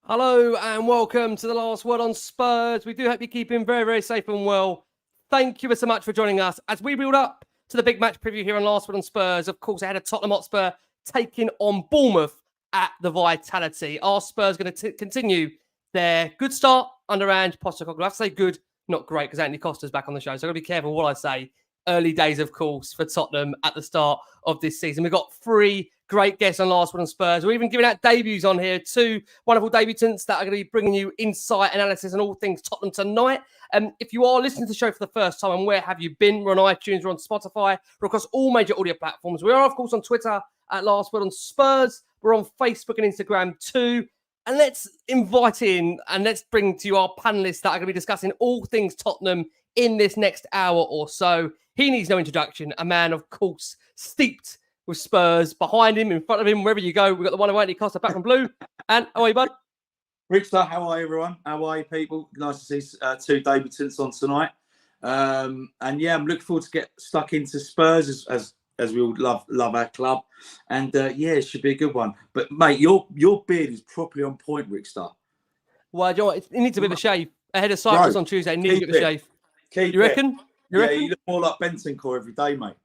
Hello and welcome to the Last Word on Spurs. We do hope you're keeping very, very safe and well. Thank you so much for joining us as we build up to the big match preview here on Last Word on Spurs. Of course, ahead of Tottenham Hotspur taking on Bournemouth at the Vitality. Our Spurs going to continue their good start under Postecoglou. I have to say good, not great, because Antony Costa's back on the show. So I've got to be careful what I say. Early days, of course, for Tottenham at the start of this season. We've got 3 great guests on Last Word on Spurs. We're even giving out debuts on here. 2 wonderful debutants that are going to be bringing you insight, analysis, and all things Tottenham tonight. If you are listening to the show for the first time, and where have you been? We're on iTunes, we're on Spotify, we're across all major audio platforms. We are, of course, on Twitter at Last Word on Spurs. We're on Facebook and Instagram too. And let's invite in and let's bring to you our panelists that are going to be discussing all things Tottenham in this next hour or so. He needs no introduction. A man, of course, steeped with Spurs behind him, in front of him, wherever you go. We've got the one and Antony Costa back from Blue. And how are you, bud? Richy, how are you, everyone? How are you, people? Nice to see 2 debutants on tonight. And yeah, I'm looking forward to get stuck into Spurs as we all love our club. And yeah, it should be a good one. But mate, your beard is properly on point, Richy. Well, you know what? It needs a bit of a shave ahead of Cyprus on Tuesday. It needs a bit of a shave. You reckon? You look more like Bentancur every day, mate.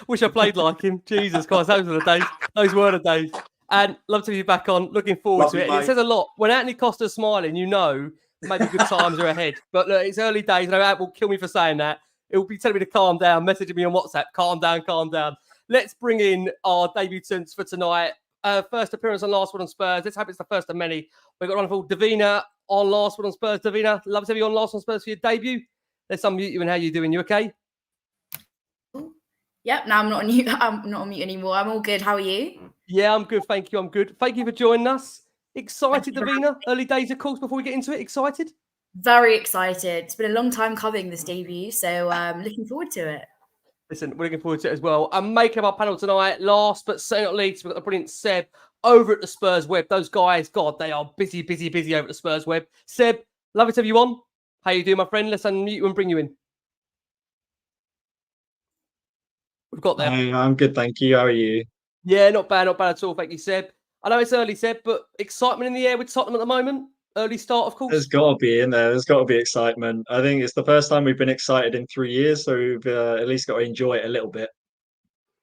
Wish I played like him. Jesus Christ, those were the days. Those were the days. And love to be back on. Looking forward to it. And it says a lot. When Antony Costa's smiling, you know maybe good times are ahead. But look, it's early days. I know Ant will kill me for saying that. It will be telling me to calm down, messaging me on WhatsApp. Calm down, calm down. Let's bring in our debutants for tonight. First appearance on Last Word on Spurs. Let's hope it's the first of many. We've got wonderful Davina on Last Word on Spurs. Davina, love to have you on Last Word on Spurs for your debut. Let's unmute you and how you doing. You okay? Yep, now I'm not on mute anymore. I'm all good. How are you? Yeah, I'm good. Thank you. I'm good. Thank you for joining us. Excited, Davina? Early days, of course, before we get into it. Excited? Very excited. It's been a long time coming, this debut, so looking forward to it. Listen, we're looking forward to it as well. And making up our panel tonight, last but certainly not least, we've got the brilliant Seb over at the Spurs Web. Those guys, God, they are busy over at the Spurs Web. Seb, lovely to have you on. How you doing, my friend? Let's unmute you and bring you in. We've got there. Hey, I'm good, thank you. How are you? Yeah, not bad at all. Thank you, Seb. I know it's early, Seb, but excitement in the air with Tottenham at the moment. Early start, of course. There's got to be in there. There's got to be excitement. I think it's the first time we've been excited in 3 years, so we've at least got to enjoy it a little bit.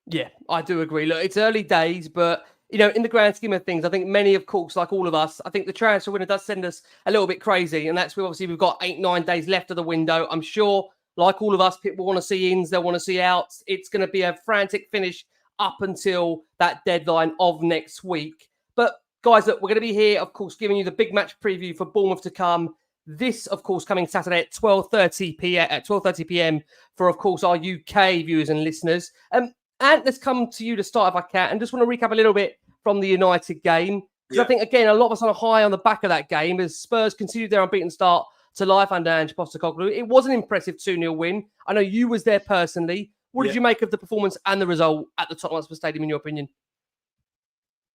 Yeah, I do agree. Look, it's early days, but you know, in the grand scheme of things, I think many, of course, like all of us, I think the transfer window does send us a little bit crazy, and that's where obviously we've got 8-9 days left of the window. I'm sure, like all of us, people want to see ins, they want to see outs. It's going to be a frantic finish up until that deadline of next week. But guys, look, we're going to be here, of course, giving you the big match preview for Bournemouth to come. This, of course, coming Saturday at 12:30 p.m. for, of course, our UK viewers and listeners. And let's come to you to start, if I can, and just want to recap a little bit from the United game. Because I think, again, a lot of us are high on the back of that game as Spurs continued their unbeaten start to life under Postecoglou. It was an impressive 2-0 win. I know you was there personally. What did you make of the performance and the result at the Tottenham Hotspur Stadium, in your opinion?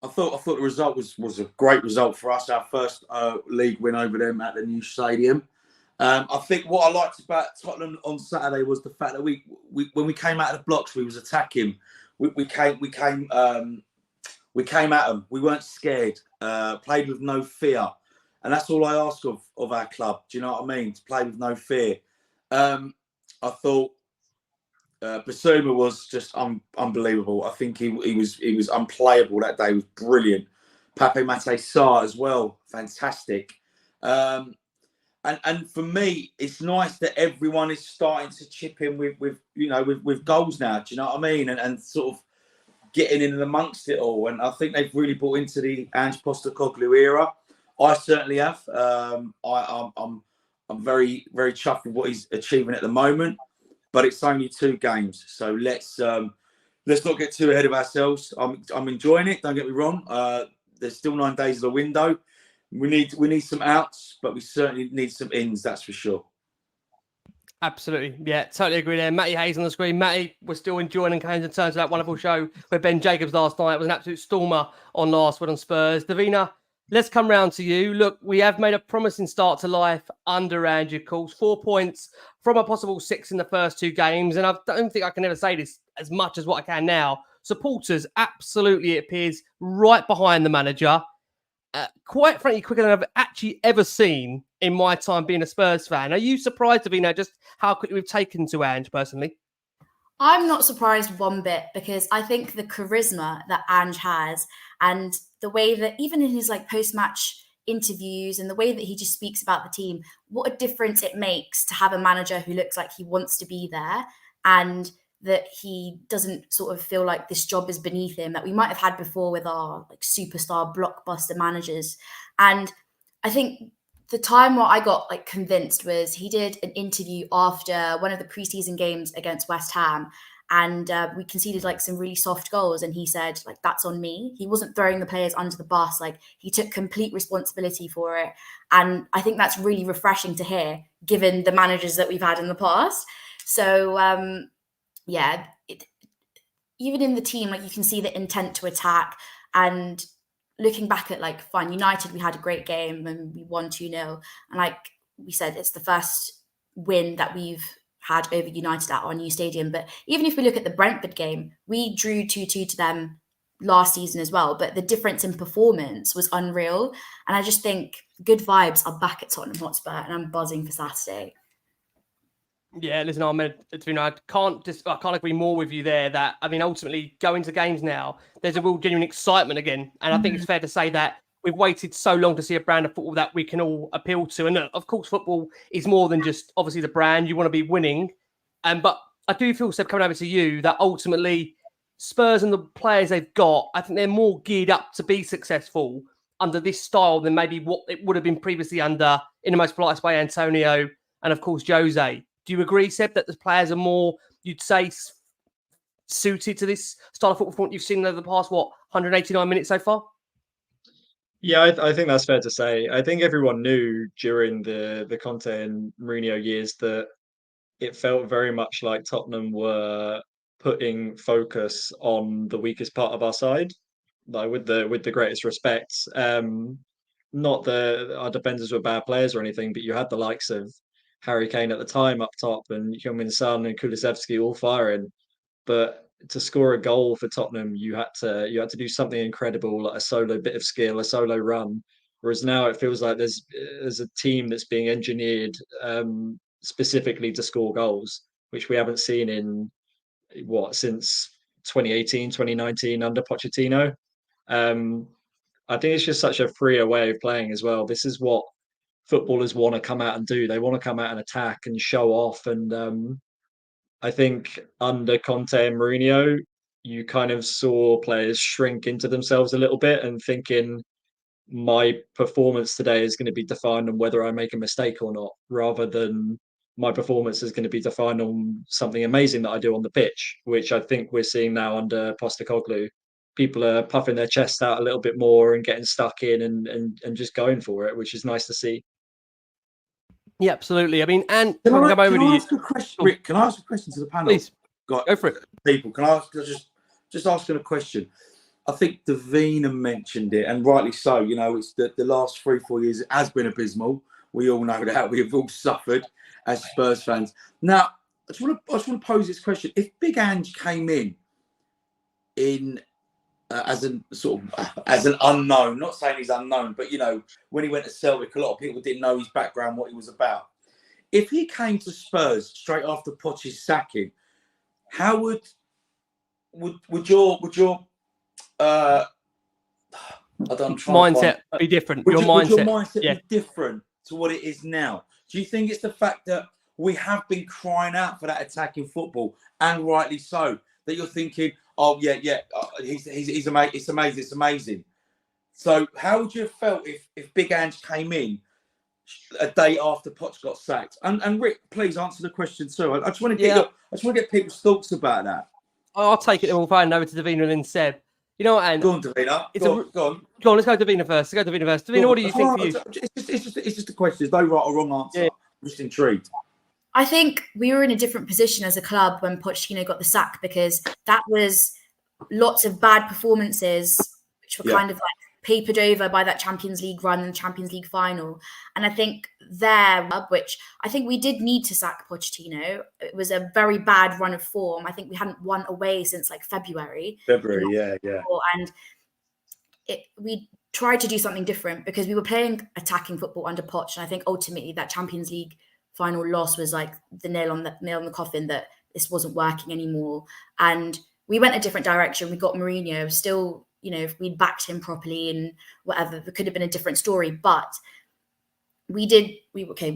I thought the result was a great result for us. Our first league win over them at the new stadium. I think what I liked about Tottenham on Saturday was the fact that we when we came out of the blocks, we was attacking. We came at them. We weren't scared. Played with no fear, and that's all I ask of our club. Do you know what I mean? To play with no fear. I thought Bissouma was just unbelievable. I think he was unplayable that day. He was brilliant. Pape Matar Sarr as well, fantastic. And for me, it's nice that everyone is starting to chip in with goals now. Do you know what I mean? And sort of getting in amongst it all. And I think they've really bought into the Postecoglou era. I certainly have. I'm very, very chuffed with what he's achieving at the moment. But it's only 2 games, so let's not get too ahead of ourselves. I'm enjoying it. Don't get me wrong. There's still 9 days of the window. We need some outs, but we certainly need some ins. That's for sure. Absolutely, yeah, totally agree there. Matty Hayes on the screen. Matty, we're still enjoying and coming to terms with that wonderful show with Ben Jacobs last night. It was an absolute stormer on Last Word on Spurs. Davina, let's come round to you. Look, we have made a promising start to life under Andrew Coles. 4 points from a possible 6 in the first 2 games. And I don't think I can ever say this as much as what I can now. Supporters, absolutely, it appears, right behind the manager. quite frankly, quicker than I've actually ever seen in my time being a Spurs fan. Are you surprised, Davina, just how quickly we've taken to Ange personally? I'm not surprised one bit, because I think the charisma that Ange has, and the way that even in his like post-match interviews and the way that he just speaks about the team, what a difference it makes to have a manager who looks like he wants to be there, and that he doesn't sort of feel like this job is beneath him that we might have had before with our like superstar blockbuster managers. And I think the time where I got like convinced was he did an interview after one of the preseason games against West Ham, and we conceded like some really soft goals, and he said like, that's on me. He wasn't throwing the players under the bus, like he took complete responsibility for it. And I think that's really refreshing to hear given the managers that we've had in the past. So even in the team, like you can see the intent to attack. And looking back at like, fine, United, we had a great game and we won 2-0. And like we said, it's the first win that we've had over United at our new stadium. But even if we look at the Brentford game, we drew 2-2 to them last season as well. But the difference in performance was unreal. And I just think good vibes are back at Tottenham Hotspur, and I'm buzzing for Saturday. Yeah, listen, Ahmed, I can't agree more with you there. That, I mean, ultimately going to games now, there's a real genuine excitement again. And I think it's fair to say that we've waited so long to see a brand of football that we can all appeal to. And of course, football is more than just obviously the brand. You want to be winning. But I do feel, Seb, coming over to you, that ultimately Spurs and the players they've got, I think they're more geared up to be successful under this style than maybe what it would have been previously under, in the most politest way, Antonio and of course Jose. Do you agree, Seb, that the players are more, you'd say, suited to this style of football from what you've seen over the past, 189 minutes so far? Yeah, I think that's fair to say. I think everyone knew during the Conte and Mourinho years that it felt very much like Tottenham were putting focus on the weakest part of our side, like with the greatest respect. Not that our defenders were bad players or anything, but you had the likes of Harry Kane at the time up top and Heung-min Son and Kulusevski all firing. But to score a goal for Tottenham, you had to do something incredible, like a solo bit of skill, a solo run. Whereas now it feels like there's a team that's being engineered specifically to score goals, which we haven't seen in since 2018, 2019 under Pochettino. I think it's just such a freer way of playing as well. This is what footballers want to come out and do. They want to come out and attack and show off. And I think under Conte and Mourinho, you kind of saw players shrink into themselves a little bit and thinking, my performance today is going to be defined on whether I make a mistake or not, rather than my performance is going to be defined on something amazing that I do on the pitch, which I think we're seeing now under Postecoglou. People are puffing their chests out a little bit more and getting stuck in and just going for it, which is nice to see. Yeah, absolutely. I mean, and can I ask a question, Rick? Can I ask a question to the panel? Please, go for it. People, can I just asking a question? I think Davina mentioned it, and rightly so. You know, it's the last 3-4 years has been abysmal. We all know that. We have all suffered as Spurs fans. Now, I just want to pose this question: if Big Ange came in as an unknown, not saying he's unknown, but you know, when he went to Celtic, a lot of people didn't know his background, what he was about. If he came to Spurs straight after Poch's sacking, how would your mindset be different? Would your mindset be different to what it is now? Do you think it's the fact that we have been crying out for that attacking football, and rightly so, that you're thinking, oh yeah, he's amazing, it's amazing. So how would you have felt if Big Ange came in a day after Poch got sacked? And Rick, please answer the question too. I just want to get people's thoughts about that. I'll take it and we'll find over to Davina and then Seb. You know what, and go on, Davina. Go on. Let's go Davina first. Davina, what do you think for you? It's just a question. There's no right or wrong answer. Yeah. I'm just intrigued. I think we were in a different position as a club when Pochettino got the sack, because that was lots of bad performances, which were kind of like papered over by that Champions League run and the Champions League final. And I think which I think we did need to sack Pochettino. It was a very bad run of form. I think we hadn't won away since like February. Yeah. And we tried to do something different because we were playing attacking football under Poch, and I think ultimately that Champions League final loss was like the nail on the coffin that this wasn't working anymore. And we went a different direction. We got Mourinho. Still, you know, if we'd backed him properly and whatever, it could have been a different story. But we did Mourinho,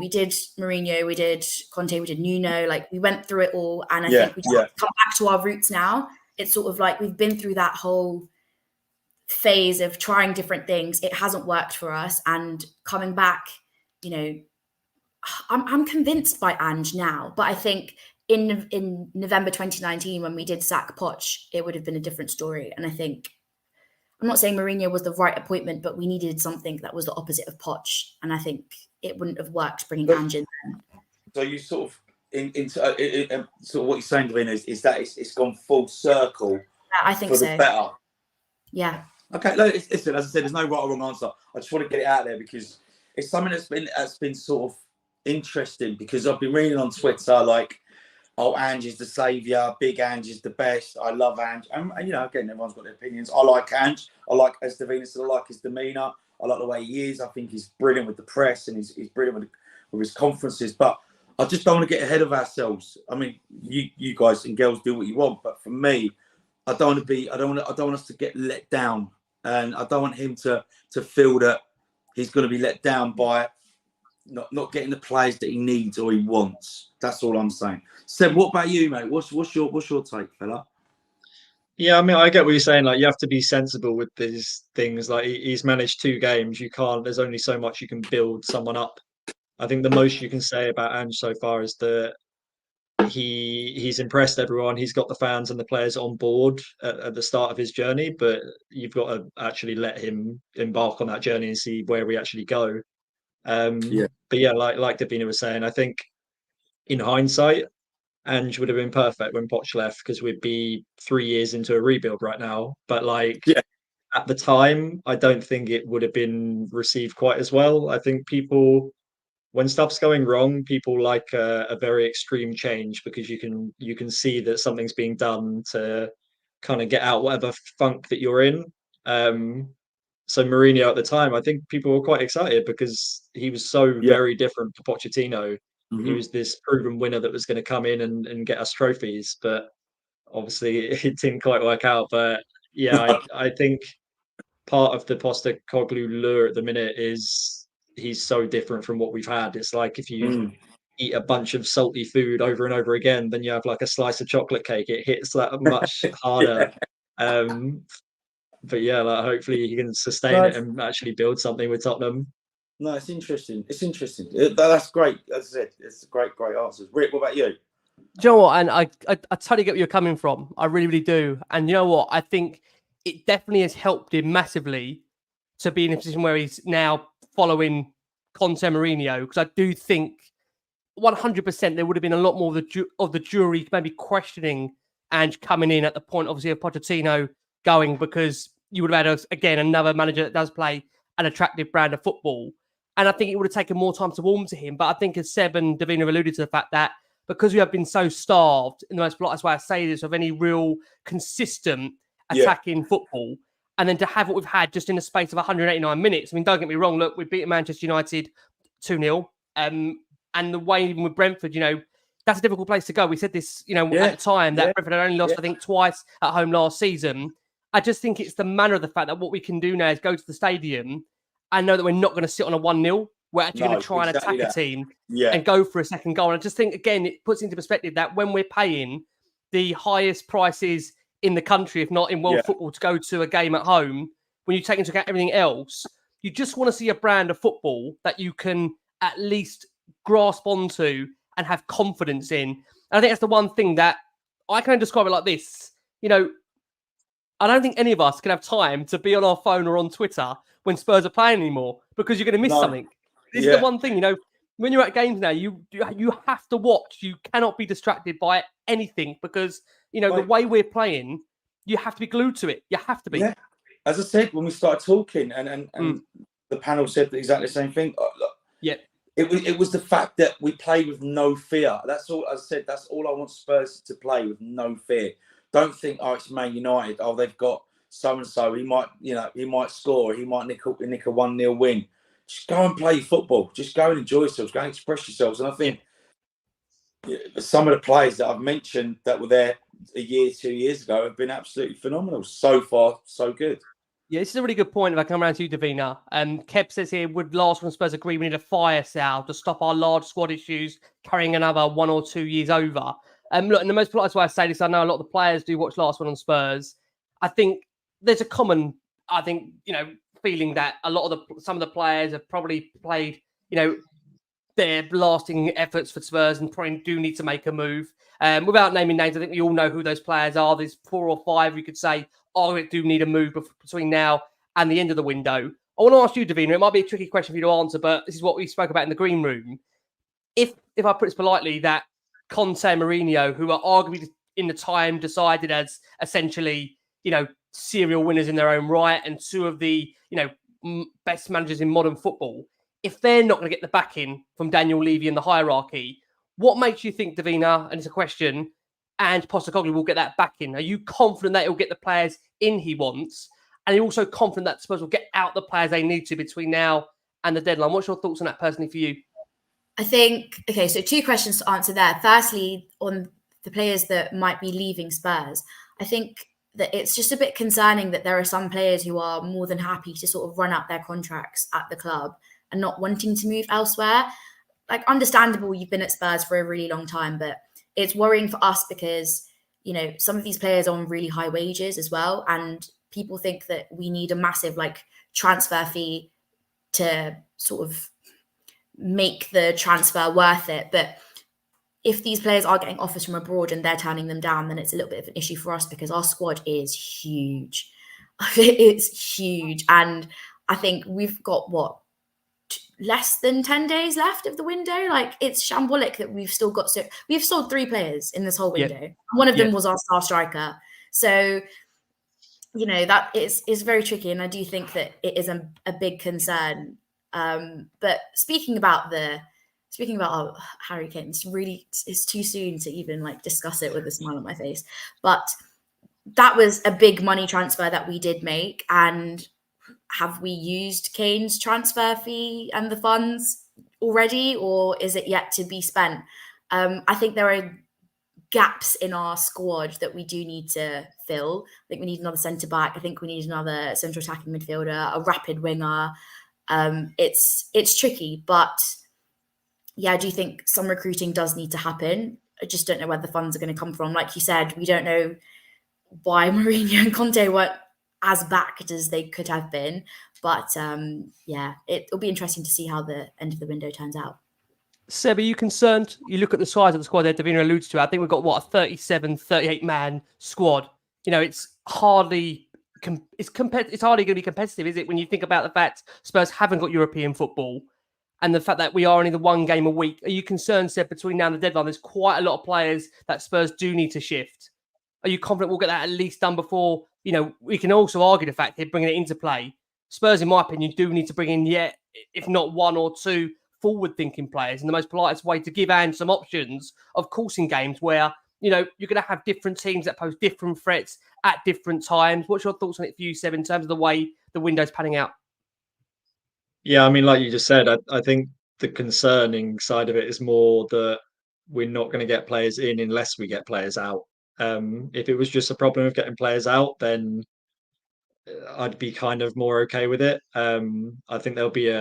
we did Conte, we did Nuno. Like, we went through it all, and I think we just have to come back to our roots now. It's sort of like we've been through that whole phase of trying different things. It hasn't worked for us, and coming back, you know, I'm convinced by Ange now, but I think in November 2019 when we did sack Poch, it would have been a different story. And I think, I'm not saying Mourinho was the right appointment, but we needed something that was the opposite of Poch, and I think it wouldn't have worked bringing Ange in then. So you sort of sort of what you're saying, Davina, is that it's gone full circle. Yeah, I think for so. the better. Yeah. Okay, listen, as I said, there's no right or wrong answer. I just want to get it out there because it's something that's been sort of interesting, because I've been reading on Twitter like, oh, Ange is the saviour, big Ange is the best, I love Ange. And you know, again, everyone's got their opinions. I like Ange. I like, as Davina said, I like his demeanour. I like the way he is. I think he's brilliant with the press, and he's brilliant with his conferences. But I just don't want to get ahead of ourselves. I mean, you guys and girls do what you want, but for me, I don't want us to get let down, and I don't want him to feel that he's going to be let down by not getting the players that he needs or he wants. That's all I'm saying. Seb, what about you, mate? What's your take, fella? Yeah, I mean, I get what you're saying. Like, you have to be sensible with these things. Like, he's managed 2 games. There's only so much you can build someone up. I think the most you can say about Ange so far is that he's impressed everyone. He's got the fans and the players on board at the start of his journey, but you've got to actually let him embark on that journey and see where we actually go. But yeah, like Davina was saying, I think in hindsight, Ange would have been perfect when Poch left, because we'd be 3 years into a rebuild right now. But at the time, I don't think it would have been received quite as well. I think people, when stuff's going wrong, people like a very extreme change, because you can see that something's being done to kind of get out whatever funk that you're in. So Mourinho at the time, I think people were quite excited because he was so very different to Pochettino. Mm-hmm. He was this proven winner that was going to come in and get us trophies, but obviously it didn't quite work out. But yeah, I think part of the Postecoglou lure at the minute is he's so different from what we've had. It's like if you eat a bunch of salty food over and over again, then you have like a slice of chocolate cake. It hits that much harder. But yeah, like, hopefully he can sustain it and actually build something with Tottenham. No, it's interesting. That's great. As I said, it's great answers. Rick, what about you? Do you know what? And I totally get where you're coming from. I really, really do. And you know what? I think it definitely has helped him massively to be in a position where he's now following Conte Mourinho, because I do think 100% there would have been a lot more of the jury maybe questioning Ange coming in at the point, obviously, of Pochettino going, because you would have had, again, another manager that does play an attractive brand of football. And I think it would have taken more time to warm to him. But I think, as Seb and Davina alluded to, the fact that because we have been so starved, in the most polite way I say this, of any real consistent attacking football, and then to have what we've had just in the space of 189 minutes. I mean, don't get me wrong. Look, we beat Manchester United 2-0. And the way, even with Brentford, you know, that's a difficult place to go. We said this, you know, at the time that Brentford had only lost, I think, twice at home last season. I just think it's the manner of the fact that what we can do now is go to the stadium and know that we're not going to sit on a 1-0. We're actually going to try and attack a team and go for a second goal. And I just think, again, it puts into perspective that when we're paying the highest prices in the country, if not in world football, to go to a game at home, when you take into account everything else, you just want to see a brand of football that you can at least grasp onto and have confidence in. And I think that's the one thing that I can describe it like this. You know, I don't think any of us can have time to be on our phone or on Twitter when Spurs are playing anymore, because you're going to miss something. This is the one thing, you know, when you're at games now, you have to watch. You cannot be distracted by anything, because, you know, the way we're playing, you have to be glued to it. You have to be. Yeah. As I said, when we started talking and the panel said exactly the same thing. It was the fact that we played with no fear. That's all. As I said, that's all I want Spurs to play, with no fear. Don't think, oh, it's Man United. Oh, they've got so and so. He might score. He might nick a 1-0 win. Just go and play football. Just go and enjoy yourselves. Go and express yourselves. And I think some of the players that I've mentioned that were there a year, 2 years ago have been absolutely phenomenal. So far, so good. Yeah, this is a really good point. If I come around to you, Davina, Kev says here, would Last Word On Spurs agree we need a fire sale to stop our large squad issues carrying another 1 or 2 years over? Look, in the most polite way I say this, I know a lot of the players do watch Last Word On Spurs. I think there's a common, feeling that some of the players have probably played, their lasting efforts for Spurs and probably do need to make a move. Without naming names, I think we all know who those players are. There's 4 or 5 you could say, do need a move between now and the end of the window. I want to ask you, Davina, it might be a tricky question for you to answer, but this is what we spoke about in the green room. If I put this politely, that Conte and Mourinho, who are arguably in the time decided as essentially, serial winners in their own right and 2 of the, best managers in modern football, if they're not going to get the backing from Daniel Levy and the hierarchy, what makes you think, Davina, and it's a question, and Postecoglou will get that backing? Are you confident that he'll get the players in he wants? And are you also confident that Spurs will get out the players they need to between now and the deadline? What's your thoughts on that personally for you? I think, okay, so 2 questions to answer there. Firstly, on the players that might be leaving Spurs, I think that it's just a bit concerning that there are some players who are more than happy to sort of run out their contracts at the club and not wanting to move elsewhere. Like, understandable, you've been at Spurs for a really long time, but it's worrying for us because, some of these players are on really high wages as well. And people think that we need a massive transfer fee to sort of make the transfer worth it. But if these players are getting offers from abroad and they're turning them down, then it's a little bit of an issue for us because our squad is huge. It's huge. And I think we've got, less than 10 days left of the window. It's shambolic that we've still got, we've sold 3 players in this whole window. Yep. One of them was our star striker. So, that is very tricky. And I do think that it is a big concern. But speaking about Harry Kane, it's too soon to even discuss it with a smile on my face. But that was a big money transfer that we did make. And have we used Kane's transfer fee and the funds already, or is it yet to be spent? I think there are gaps in our squad that we do need to fill. I think we need another centre-back. I think we need another central attacking midfielder, a rapid winger. It's tricky, but yeah, I do think some recruiting does need to happen. I just don't know where the funds are going to come from. Like you said, we don't know why Mourinho and Conte weren't as backed as they could have been. But it'll be interesting to see how the end of the window turns out. Seb, are you concerned? You look at the size of the squad that Davina alludes to. I think we've got, a 37, 38-man squad. It's hardly hardly going to be competitive, is it? When you think about the fact Spurs haven't got European football and the fact that we are only the 1 game a week. Are you concerned, Seb, between now and the deadline, there's quite a lot of players that Spurs do need to shift? Are you confident we'll get that at least done before, we can also argue the fact they're bringing it into play. Spurs, in my opinion, do need to bring in, if not 1 or 2 forward-thinking players in the most politest way to give Ange some options, of course, in games where, you're going to have different teams that pose different threats at different times. What's your thoughts on it for you, Seb, in terms of the way the window's panning out? Yeah, I mean, like you just said, I think the concerning side of it is more that we're not going to get players in unless we get players out. If it was just a problem of getting players out, then I'd be kind of more okay with it. I think there'll be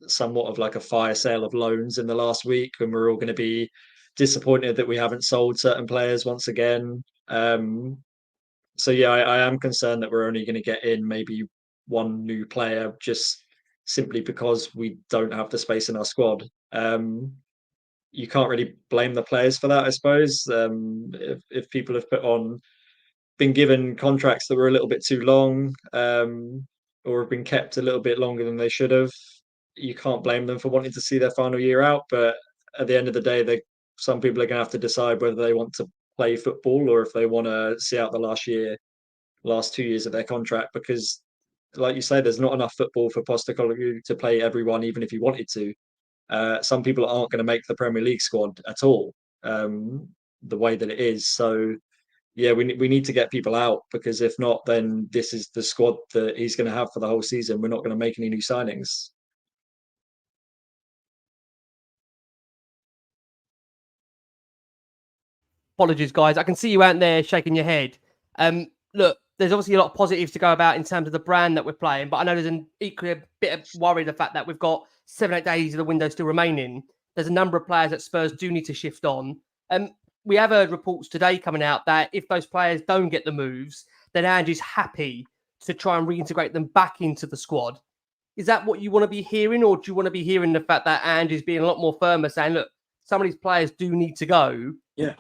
somewhat of a fire sale of loans in the last week, and we're all going to be disappointed that we haven't sold certain players once again. So yeah, I am concerned that we're only going to get in maybe 1 new player just simply because we don't have the space in our squad. You can't really blame the players for that, I suppose. If people have been given contracts that were a little bit too long, or have been kept a little bit longer than they should have, you can't blame them for wanting to see their final year out. But at the end of the day, some people are going to have to decide whether they want to play football or if they want to see out the last 2 years of their contract, because like you say, there's not enough football for Postecoglou to play everyone, even if he wanted to. Some people aren't going to make the Premier League squad at all, the way that it is. So yeah, we need to get people out, because if not, then this is the squad that he's going to have for the whole season. We're not going to make any new signings. Apologies, guys. I can see you out there shaking your head. Look, there's obviously a lot of positives to go about in terms of the brand that we're playing, but I know there's equally a bit of worry the fact that we've got 7-8 days of the window still remaining. There's a number of players that Spurs do need to shift on. We have heard reports today coming out that if those players don't get the moves, then Ange's happy to try and reintegrate them back into the squad. Is that what you want to be hearing, or do you want to be hearing the fact that Ange's being a lot more firmer, saying, look, some of these players do need to go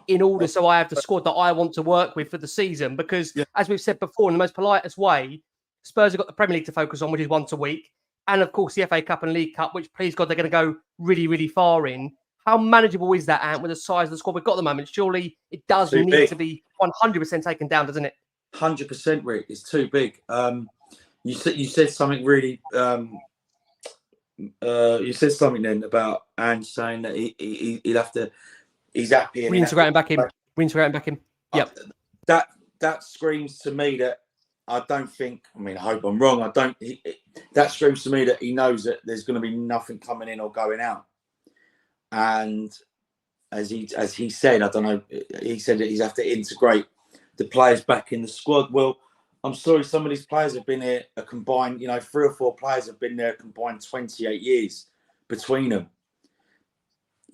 in order so I have the squad that I want to work with for the season? Because as we've said before, in the most politest way, Spurs have got the Premier League to focus on, which is once a week. And of course, the FA Cup and League Cup, which, please God, they're going to go really, really far in. How manageable is that, Ant, with the size of the squad we've got at the moment? Surely it does need to be 100% taken down, doesn't it? 100%, Rick. It's too big. You said something really... you said something then about Ange saying that he'll have to... He's happy. Reintegrating back in. Reintegrating back in. Yep. That screams to me that I don't think... I mean, I hope I'm wrong. That screams to me that he knows that there's going to be nothing coming in or going out. And as he said, I don't know, he said that he's have to integrate the players back in the squad. Well, I'm sorry, some of these players have been here a combined, 3 or 4 players have been there a combined 28 years between them.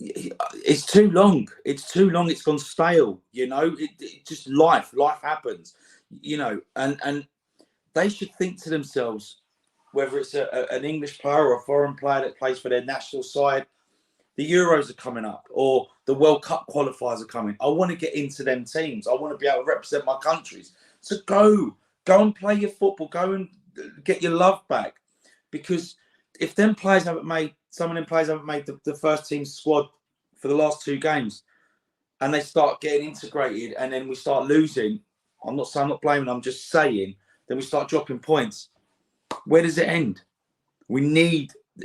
It's too long. It's too long. It's gone stale. It just life happens. And they should think to themselves, whether it's an English player or a foreign player that plays for their national side. The Euros are coming up, or the World Cup qualifiers are coming. I want to get into them teams. I want to be able to represent my countries. So go and play your football. Go and get your love back. Because if some of them players haven't made the first team squad for the last 2 games, and they start getting integrated, and then we start losing, I'm not blaming, I'm just saying, then we start dropping points. Where does it end?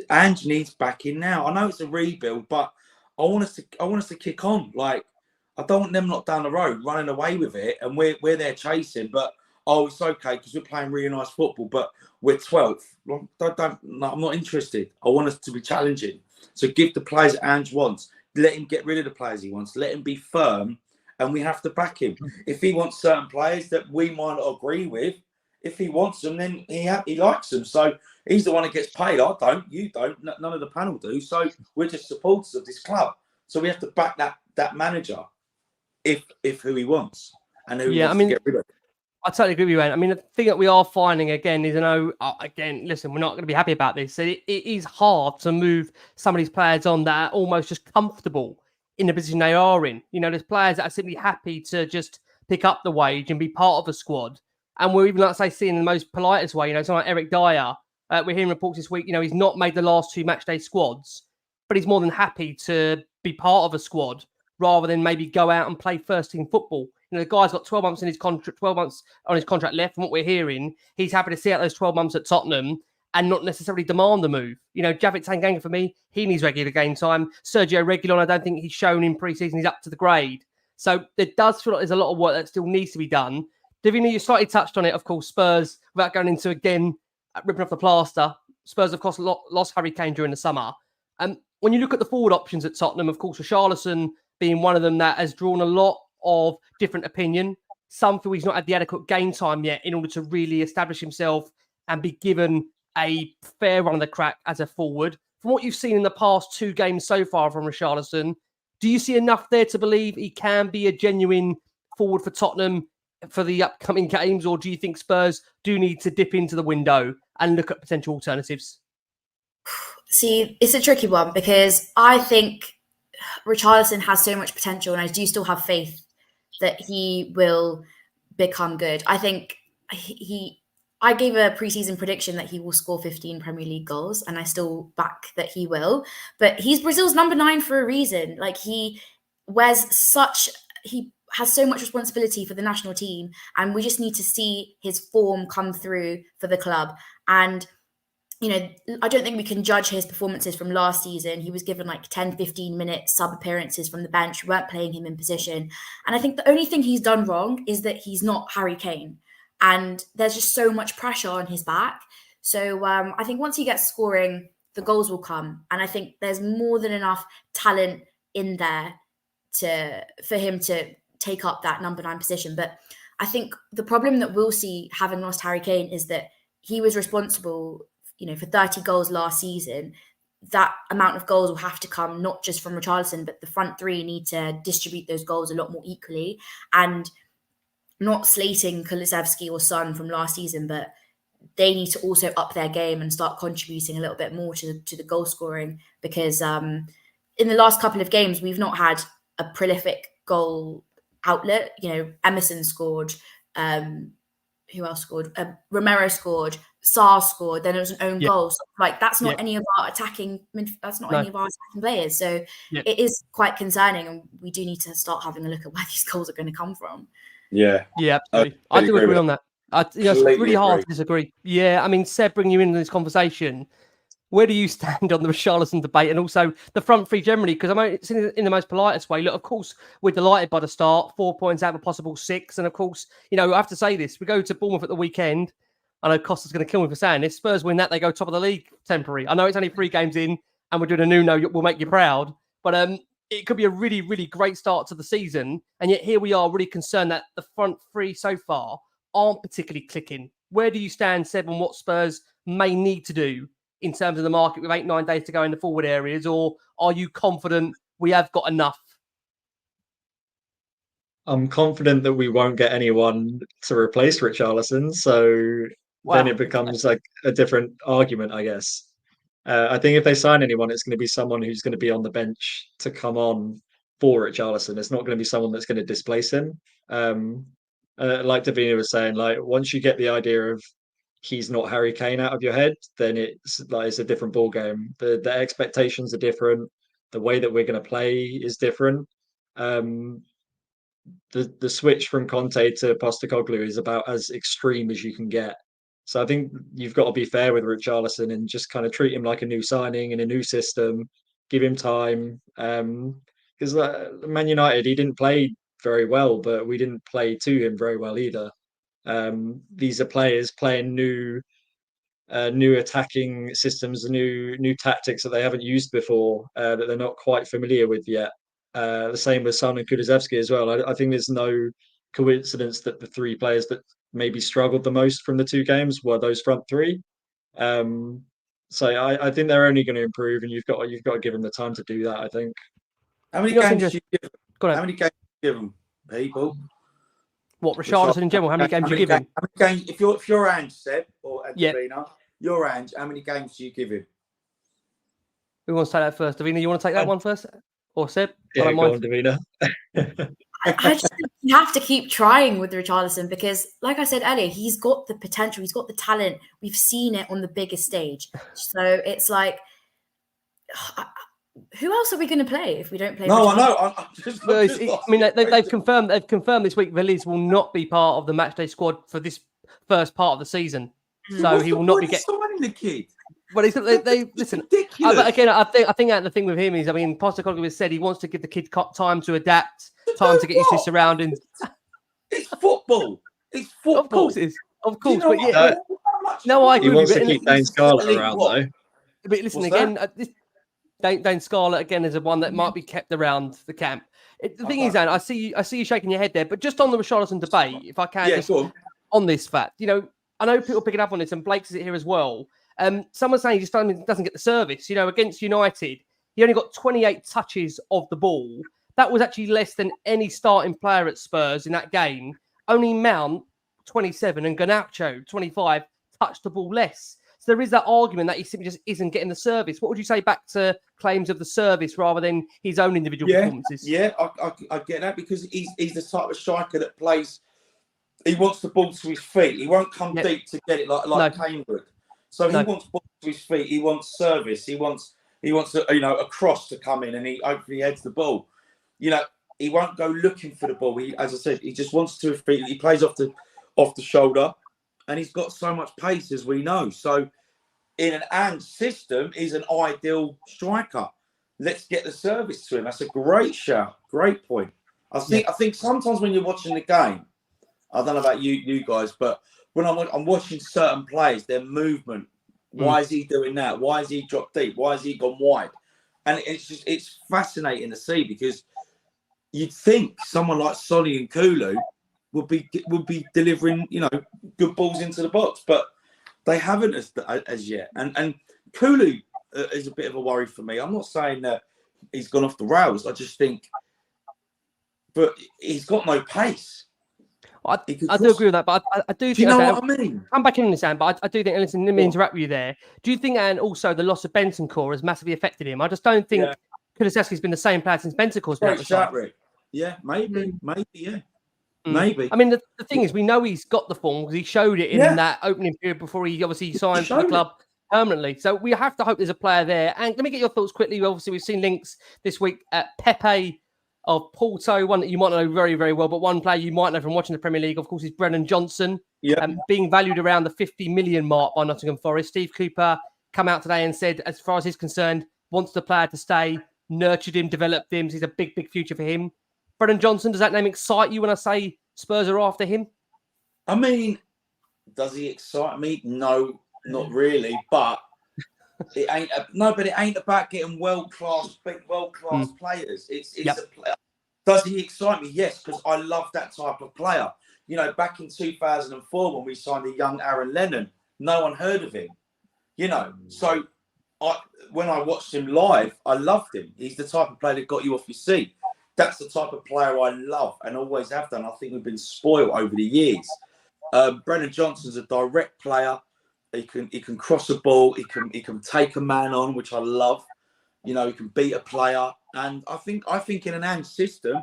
Ange needs backing now. I know it's a rebuild, but I want us to kick on. Like, I don't want them not down the road running away with it, and we're there chasing. But it's okay because we're playing really nice football, but we're 12th. No, I'm not interested. I want us to be challenging. So give the players Ange wants. Let him get rid of the players he wants. Let him be firm, and we have to back him. If he wants certain players that we might not agree with, if he wants them, then he likes them. So he's the one that gets paid. I don't. You don't. None of the panel do. So we're just supporters of this club. So we have to back that manager if who he wants and who he wants to get rid of. I totally agree with you, Ant. I mean, the thing that we are finding again is, listen, we're not going to be happy about this. It is hard to move some of these players on that are almost just comfortable in the position they are in. There's players that are simply happy to just pick up the wage and be part of a squad. And we're even, seeing in the most politest way, someone like Eric Dyer. We're hearing reports this week, he's not made the last 2 matchday squads, but he's more than happy to be part of a squad rather than maybe go out and play first team football. The guy's got 12 months in his contract, 12 months on his contract left. From what we're hearing, he's happy to see out those 12 months at Tottenham and not necessarily demand the move. 𝐿𝐺 Țanghanga, for me, he needs regular game time. Sergio Reguilón, I don't think he's shown in pre-season he's up to the grade. So there does feel like there's a lot of work that still needs to be done. Davina, you slightly touched on it, of course. Spurs, without going into again ripping off the plaster, Spurs, of course, lost Harry Kane during the summer. When you look at the forward options at Tottenham, of course, Richarlison being one of them that has drawn a lot of different opinion. Some feel he's not had the adequate game time yet in order to really establish himself and be given a fair run of the crack as a forward. From what you've seen in the past 2 games so far from Richarlison, do you see enough there to believe he can be a genuine forward for Tottenham for the upcoming games, or do you think Spurs do need to dip into the window and look at potential alternatives? See, it's a tricky one because I think Richarlison has so much potential, and I do still have faith that he will become good. I think I gave a preseason prediction that he will score 15 Premier League goals, and I still back that he will. But he's Brazil's number 9 for a reason. Like, he has so much responsibility for the national team, and we just need to see his form come through for the club. And you know, I don't think we can judge his performances from last season. He was given like 10, 15 minute sub appearances from the bench. We weren't playing him in position. And I think the only thing he's done wrong is that he's not Harry Kane. And there's just so much pressure on his back. So I think once he gets scoring, the goals will come. And I think there's more than enough talent in there for him to take up that number 9 position. But I think the problem that we'll see having lost Harry Kane is that he was responsible, you know, for 30 goals last season. That amount of goals will have to come not just from Richarlison, but the front three need to distribute those goals a lot more equally. And not slating Kulusevski or Son from last season, but they need to also up their game and start contributing a little bit more to the goal scoring, because in the last couple of games, we've not had a prolific goal outlet. You know, Emerson scored, who else scored? Romero scored, Sarr scored, then it was an own goal. So, like, that's not any of our attacking, that's not any of our attacking players. So it is quite concerning, and we do need to start having a look at where these goals are going to come from. Yeah, absolutely. I do agree on that. It's really hard to disagree. Yeah, I mean, Seb, bringing you into this conversation, where do you stand on the Richarlison debate and also the front three generally? Because it's in the most politest way. Look, of course, we're delighted by the start, 4 points out of a possible 6. And of course, you know, I have to say this. We go to Bournemouth at the weekend. I know Costa's going to kill me for saying this. Spurs win that, they go top of the league temporary. I know it's only 3 games in and we're doing a new no, we'll make you proud. But it could be a really, really great start to the season. And yet here we are really concerned that the front three so far aren't particularly clicking. Where do you stand, Seb, on what Spurs may need to do in terms of the market with 8-9 days to go in the forward areas? Or are you confident we have got enough? I'm confident that we won't get anyone to replace Richarlison. So then it becomes like a different argument, I guess. I think if they sign anyone, it's going to be someone who's going to be on the bench to come on for Richarlison. It's not going to be someone that's going to displace him. Like Davina was saying, like, once you get the idea of he's not Harry Kane out of your head, then it's a different ball game. The expectations are different. The way that we're going to play is different. The switch from Conte to Postecoglou is about as extreme as you can get. So I think you've got to be fair with Richarlison and just kind of treat him like a new signing in a new system. Give him time. Because Man United, he didn't play very well, but we didn't play to him very well either. These are players playing new attacking systems, new tactics that they haven't used before, that they're not quite familiar with yet. The same with Son and Kulusevski as well. I think there's no coincidence that the 3 players that maybe struggled the most from the 2 games were those front 3. So I think they're only going to improve, and you've got to give them the time to do that, I think. How many games do you give them? How many games do you give them, people? What, Richarlison in general? How many games do you give him? How many games, if you're Ange, Seb, or Davina, you're Ange, how many games do you give him? Who wants to take that first? Davina, you want to take that one first? Or Seb? Yeah, go on, Davina. I just think you have to keep trying with Richarlison, because, like I said earlier, he's got the potential, he's got the talent. We've seen it on the biggest stage. So it's like, who else are we going to play if we don't play? No, I know. I mean, they've confirmed this week Veliz will not be part of the matchday squad for this first part of the season. So he will not be signing the kid. Well, they listen. But again, I think that the thing with him is, I mean, Postecoglou has said he wants to give the kid time to adapt, time to get used to his surroundings. It's football. It's football. Of course, it is. Of course, but yeah. No, I agree. He wants to keep Dane Scarlett around, though. But listen, again, Dane Scarlett again is a one that might be kept around the camp. The thing is, Anne, I see you shaking your head there, but just on the Richarlison debate, if I can, on this fact, you know, I know people picking up on this, and Blake's is here as well. Someone's saying he just doesn't get the service. You know, against United, he only got 28 touches of the ball. That was actually less than any starting player at Spurs in that game. Only Mount, 27, and 𝐁𝐽, 25, touched the ball less. So there is that argument that he simply just isn't getting the service. What would you say back to claims of the service rather than his own individual performances? Yeah, I get that, because he's the type of striker that plays. He wants the ball to his feet. He won't come deep to get it like Kane would. So he wants ball to his feet. He wants service. He wants a cross to come in, and he hopefully heads the ball. You know, he won't go looking for the ball. As I said, he just wants to his feet. He plays off the shoulder, and he's got so much pace, as we know. So in an and system, is an ideal striker. Let's get the service to him. That's a great shout. Great point. I think sometimes when you're watching the game, I don't know about you guys, but when I'm watching certain players, their movement, why is he doing that? Why has he dropped deep? Why has he gone wide? And it's fascinating to see, because you'd think someone like Sonny and Kulu would be delivering, good balls into the box, but they haven't as yet. And Kulu is a bit of a worry for me. I'm not saying that he's gone off the rails. I just think, but he's got no pace. I do agree with that, but I do think... Do you know what I mean? I'm back in this, Anne, but I do think, and listen, let me interrupt you there. Do you think, and also the loss of Bentancur has massively affected him? I just don't think Kulusevski's been the same player since Bentancur's been at the side. Yeah, maybe, yeah. Maybe. I mean, the thing is, we know he's got the form because he showed it in that opening period before he obviously signed for the club permanently. So we have to hope there's a player there. And let me get your thoughts quickly. Obviously, we've seen links this week at Pepe of Porto, one that you might know very, very well, but one player you might know from watching the Premier League, of course, is Brennan Johnson, being valued around the 50 million mark by Nottingham Forest. Steve Cooper come out today and said, as far as he's concerned, wants the player to stay, nurtured him, developed him. He's a big, big future for him. Brennan Johnson, does that name excite you when I say Spurs are after him? I mean, does he excite me? No, not really, but it ain't but it ain't about getting world-class players. It's a player. Does he excite me? Yes, because I love that type of player. Back in 2004 when we signed a young Aaron Lennon, no one heard of him. So when I watched him live, I loved him. He's the type of player that got you off your seat. That's the type of player I love and always have done. I think we've been spoiled over the years. Brennan Johnson's a direct player. He can cross a ball. He can take a man on, which I love. He can beat a player. And I think in an AND system,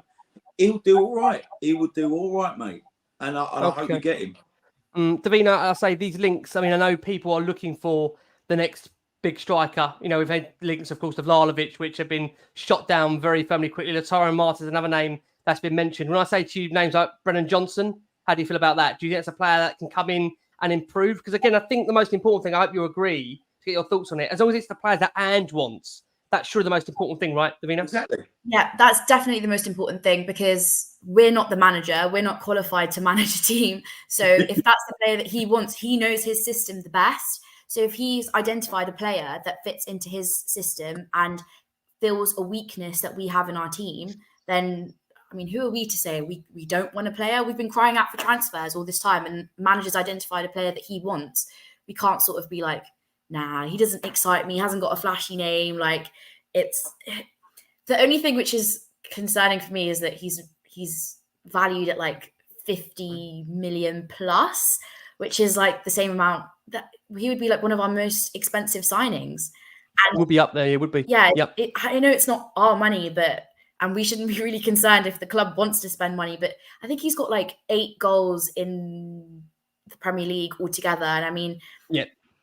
he'll do all right. He will do all right, mate. And I hope you get him. Davina, I say these links. I mean, I know people are looking for the next big striker. We've had links, of course, to Vlahovic, which have been shot down very firmly quickly. Lautaro Martinez is another name that's been mentioned. When I say to you names like Brennan Johnson, how do you feel about that? Do you think it's a player that can come in and improve? Because again, I think the most important thing, I hope you agree, to get your thoughts on it, as long as it's the player that And wants, that's sure the most important thing, right, Davina? Exactly. Yeah, that's definitely the most important thing, because we're not the manager. We're not qualified to manage a team. So if that's the player that he wants, he knows his system the best. So if he's identified a player that fits into his system and fills a weakness that we have in our team, then, I mean, who are we to say we don't want a player? We've been crying out for transfers all this time, and managers identified a player that he wants. We can't sort of be like, nah, he doesn't excite me. He hasn't got a flashy name. Like, it's the only thing which is concerning for me is that he's valued at like 50 million plus, which is like the same amount that he would be like one of our most expensive signings. And would be up there. It would be. Yeah. Yep. I know it's not our money, and we shouldn't be really concerned if the club wants to spend money, but I think he's got like 8 goals in the Premier League altogether. And I mean,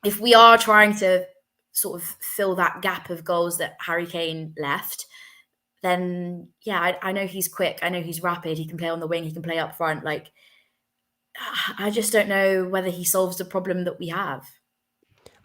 if we are trying to sort of fill that gap of goals that Harry Kane left, then I know he's quick. I know he's rapid. He can play on the wing. He can play up front. Like, I just don't know whether he solves the problem that we have.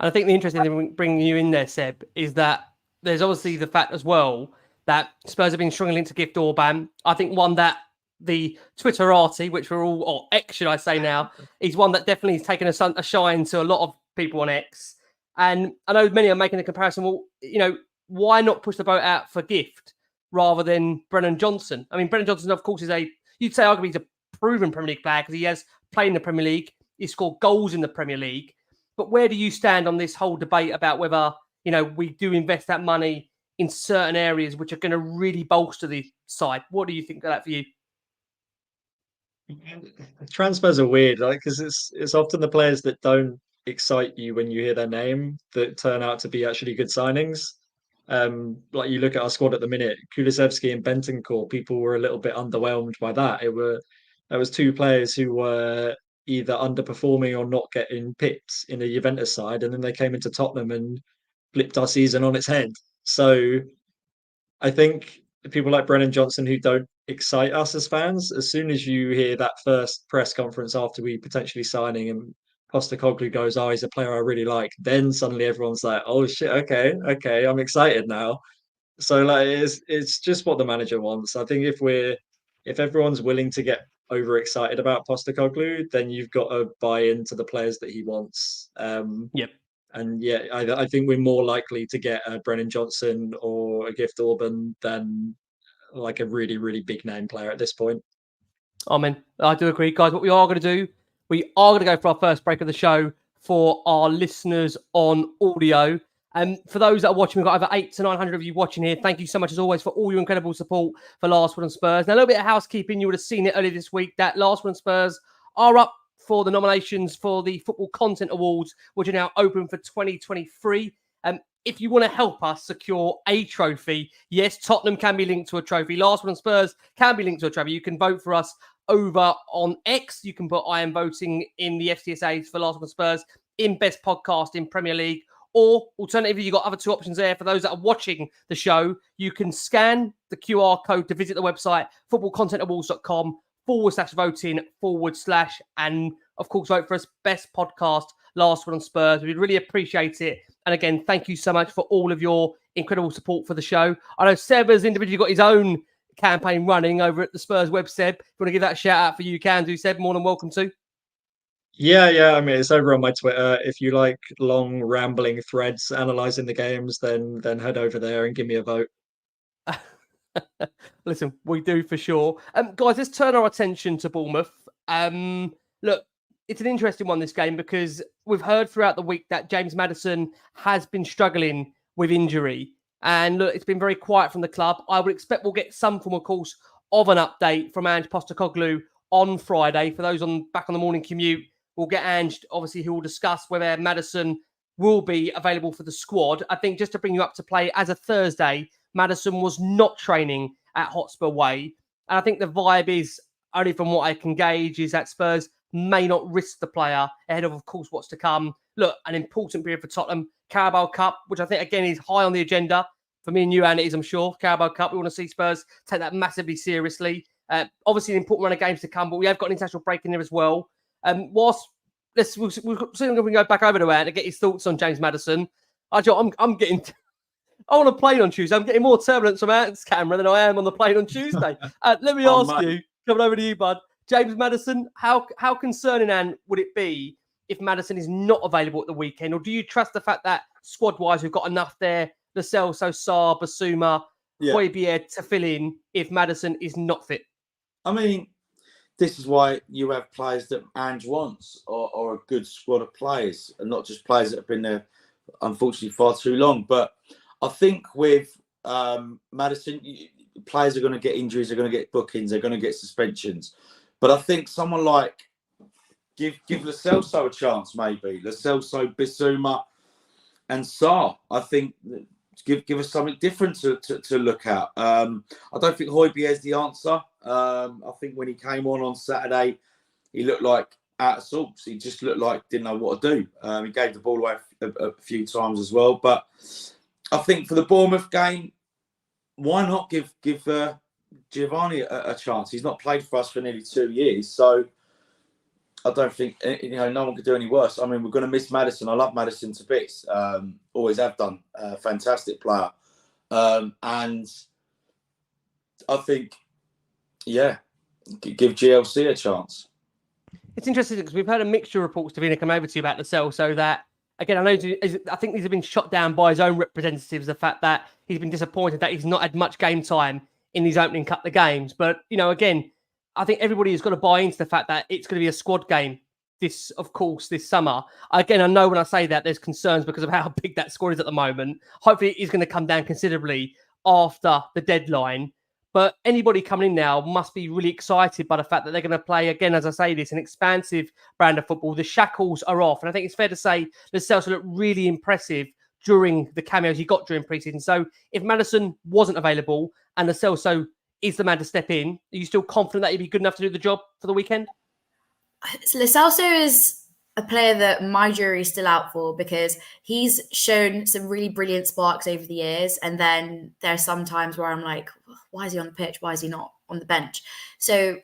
And I think the interesting thing bringing you in there, Seb, is that there's obviously the fact as well that Spurs have been strongly linked to Gift Orban. I think one that the Twitterati, which we're all, or X should I say now, is one that definitely has taken a shine to a lot of people on X. And I know many are making the comparison, well, why not push the boat out for Gift rather than Brennan Johnson? I mean, Brennan Johnson, of course, you'd say arguably he's a proven Premier League player because he has played in the Premier League. He's scored goals in the Premier League. But where do you stand on this whole debate about whether, we do invest that money in certain areas which are going to really bolster the side? What do you think of that for you? Transfers are weird, because it's often the players that don't excite you when you hear their name that turn out to be actually good signings. Like you look at our squad at the minute, Kulusevski and Bentancur, people were a little bit underwhelmed by that. There was 2 players who were either underperforming or not getting picked in the Juventus side, and then they came into Tottenham and flipped our season on its head. So I think people like Brennan Johnson who don't excite us as fans, as soon as you hear that first press conference after we potentially signing him Postecoglou goes, "Oh, he's a player I really like," then suddenly everyone's like, "Oh shit, okay, I'm excited now." So like it's just what the manager wants. I think if everyone's willing to get overexcited about Postecoglou, then you've got to buy into the players that he wants. Yep. And yeah, I think we're more likely to get a Brennan Johnson or a Gift Orban than like a really, really big name player at this point. Amen. I do agree, guys. What we are going to do, we are going to go for our first break of the show for our listeners on audio. And for those that are watching, we've got over 800 to 900 of you watching here. Thank you so much, as always, for all your incredible support for Last Word on Spurs. Now, a little bit of housekeeping. You would have seen it earlier this week that Last Word on Spurs are up for the nominations for the Football Content Awards, which are now open for 2023. If you want to help us secure a trophy, yes, Tottenham can be linked to a trophy. Last Word on Spurs can be linked to a trophy. You can vote for us over on X. You can put I am voting in the FCSA for Last Word on Spurs in Best Podcast in Premier League. Or alternatively, you've got other two options there. For those that are watching the show, you can scan the QR code to visit the website, footballcontentawards.com/voting/ and of course, vote for us Best Podcast, Last Word on Spurs. We'd really appreciate it. And again, thank you so much for all of your incredible support for the show. I know Seb has individually got his own campaign running over at the Spurs web, Seb. If you want to give that shout out for you, can do, Seb. More than welcome to. Yeah. I mean, it's over on my Twitter. If you like long rambling threads analysing the games, then head over there and give me a vote. Listen, we do for sure. Guys, let's turn our attention to Bournemouth. Look, it's an interesting one, this game, because we've heard throughout the week that James Maddison has been struggling with injury. And look, it's been very quiet from the club. I would expect we'll get some form, of course, of an update from Ange Postecoglou on Friday. For those back on the morning commute, we'll get Ange, obviously, who will discuss whether Maddison will be available for the squad. I think just to bring you up to play, as of Thursday, Maddison was not training at Hotspur Way. And I think the vibe is, only from what I can gauge, is that Spurs may not risk the player ahead of course, what's to come. Look, an important period for Tottenham. Carabao Cup, which I think, again, is high on the agenda. For me and you, and it is, I'm sure. Carabao Cup, we want to see Spurs take that massively seriously. Obviously, an important run of games to come, but we have got an international break in there as well. We'll see if we can go back over to Ant and get his thoughts on James Maddison. I want a plane on Tuesday. I'm getting more turbulence from Ant's camera than I am on the plane on Tuesday. Let me ask you, coming over to you, bud. James Maddison, how concerning, Ant, would it be if Maddison is not available at the weekend? Or do you trust the fact that squad-wise we've got enough there, Lo Celso, Sarr, Basuma, 𝐂𝐲𝐬 to fill in if Maddison is not fit? I mean, this is why you have players that Ange wants, or a good squad of players, and not just players that have been there, unfortunately, far too long. But I think with Maddison, players are going to get injuries, they're going to get bookings, they're going to get suspensions. But I think someone like give Lo Celso a chance, maybe Lo Celso, Basuma, and Sarr. I think give us something different to look at. I don't think 𝐂𝐲𝐬𝐬 is the answer. I think when he came on Saturday, he looked like out of sorts. He just looked like didn't know what to do. He gave the ball away a few times as well. But I think for the Bournemouth game, why not give Giovanni a chance? He's not played for us for nearly 2 years, so I don't think no one could do any worse. I mean, we're going to miss Maddison. I love Maddison to bits. Always have done. Fantastic player, and I think, give GLC a chance. It's interesting because we've heard a mixture of reports, Davina, come over to you about Lo Celso that, again, I think these have been shot down by his own representatives, the fact that he's been disappointed that he's not had much game time in his opening couple of games. But, again, I think everybody has got to buy into the fact that it's going to be a squad game this summer. Again, I know when I say that there's concerns because of how big that squad is at the moment. Hopefully it is going to come down considerably after the deadline. But anybody coming in now must be really excited by the fact that they're going to play, again, as I say this, an expansive brand of football. The shackles are off. And I think it's fair to say Lo Celso looked really impressive during the cameos he got during pre-season. So if Maddison wasn't available and Lo Celso is the man to step in, are you still confident that he'd be good enough to do the job for the weekend? Lo Celso is a player that my jury is still out for, because he's shown some really brilliant sparks over the years. And then there's some times where I'm like, why is he on the pitch? Why is he not on the bench? So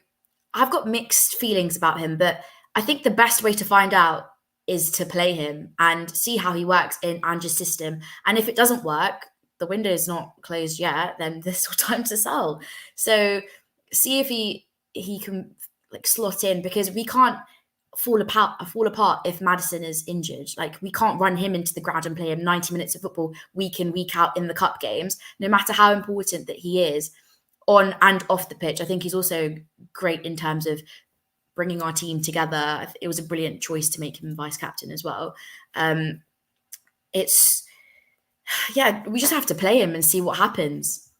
I've got mixed feelings about him, but I think the best way to find out is to play him and see how he works in Ange's system. And if it doesn't work, the window is not closed yet, then there's still time to sell. So see if he can like slot in, because we can't fall apart if Maddison is injured. Like, we can't run him into the ground and play him 90 minutes of football week in, week out in the cup games, no matter how important that he is on and off the pitch. I think he's also great in terms of bringing our team together. It was a brilliant choice to make him vice captain as well. We just have to play him and see what happens.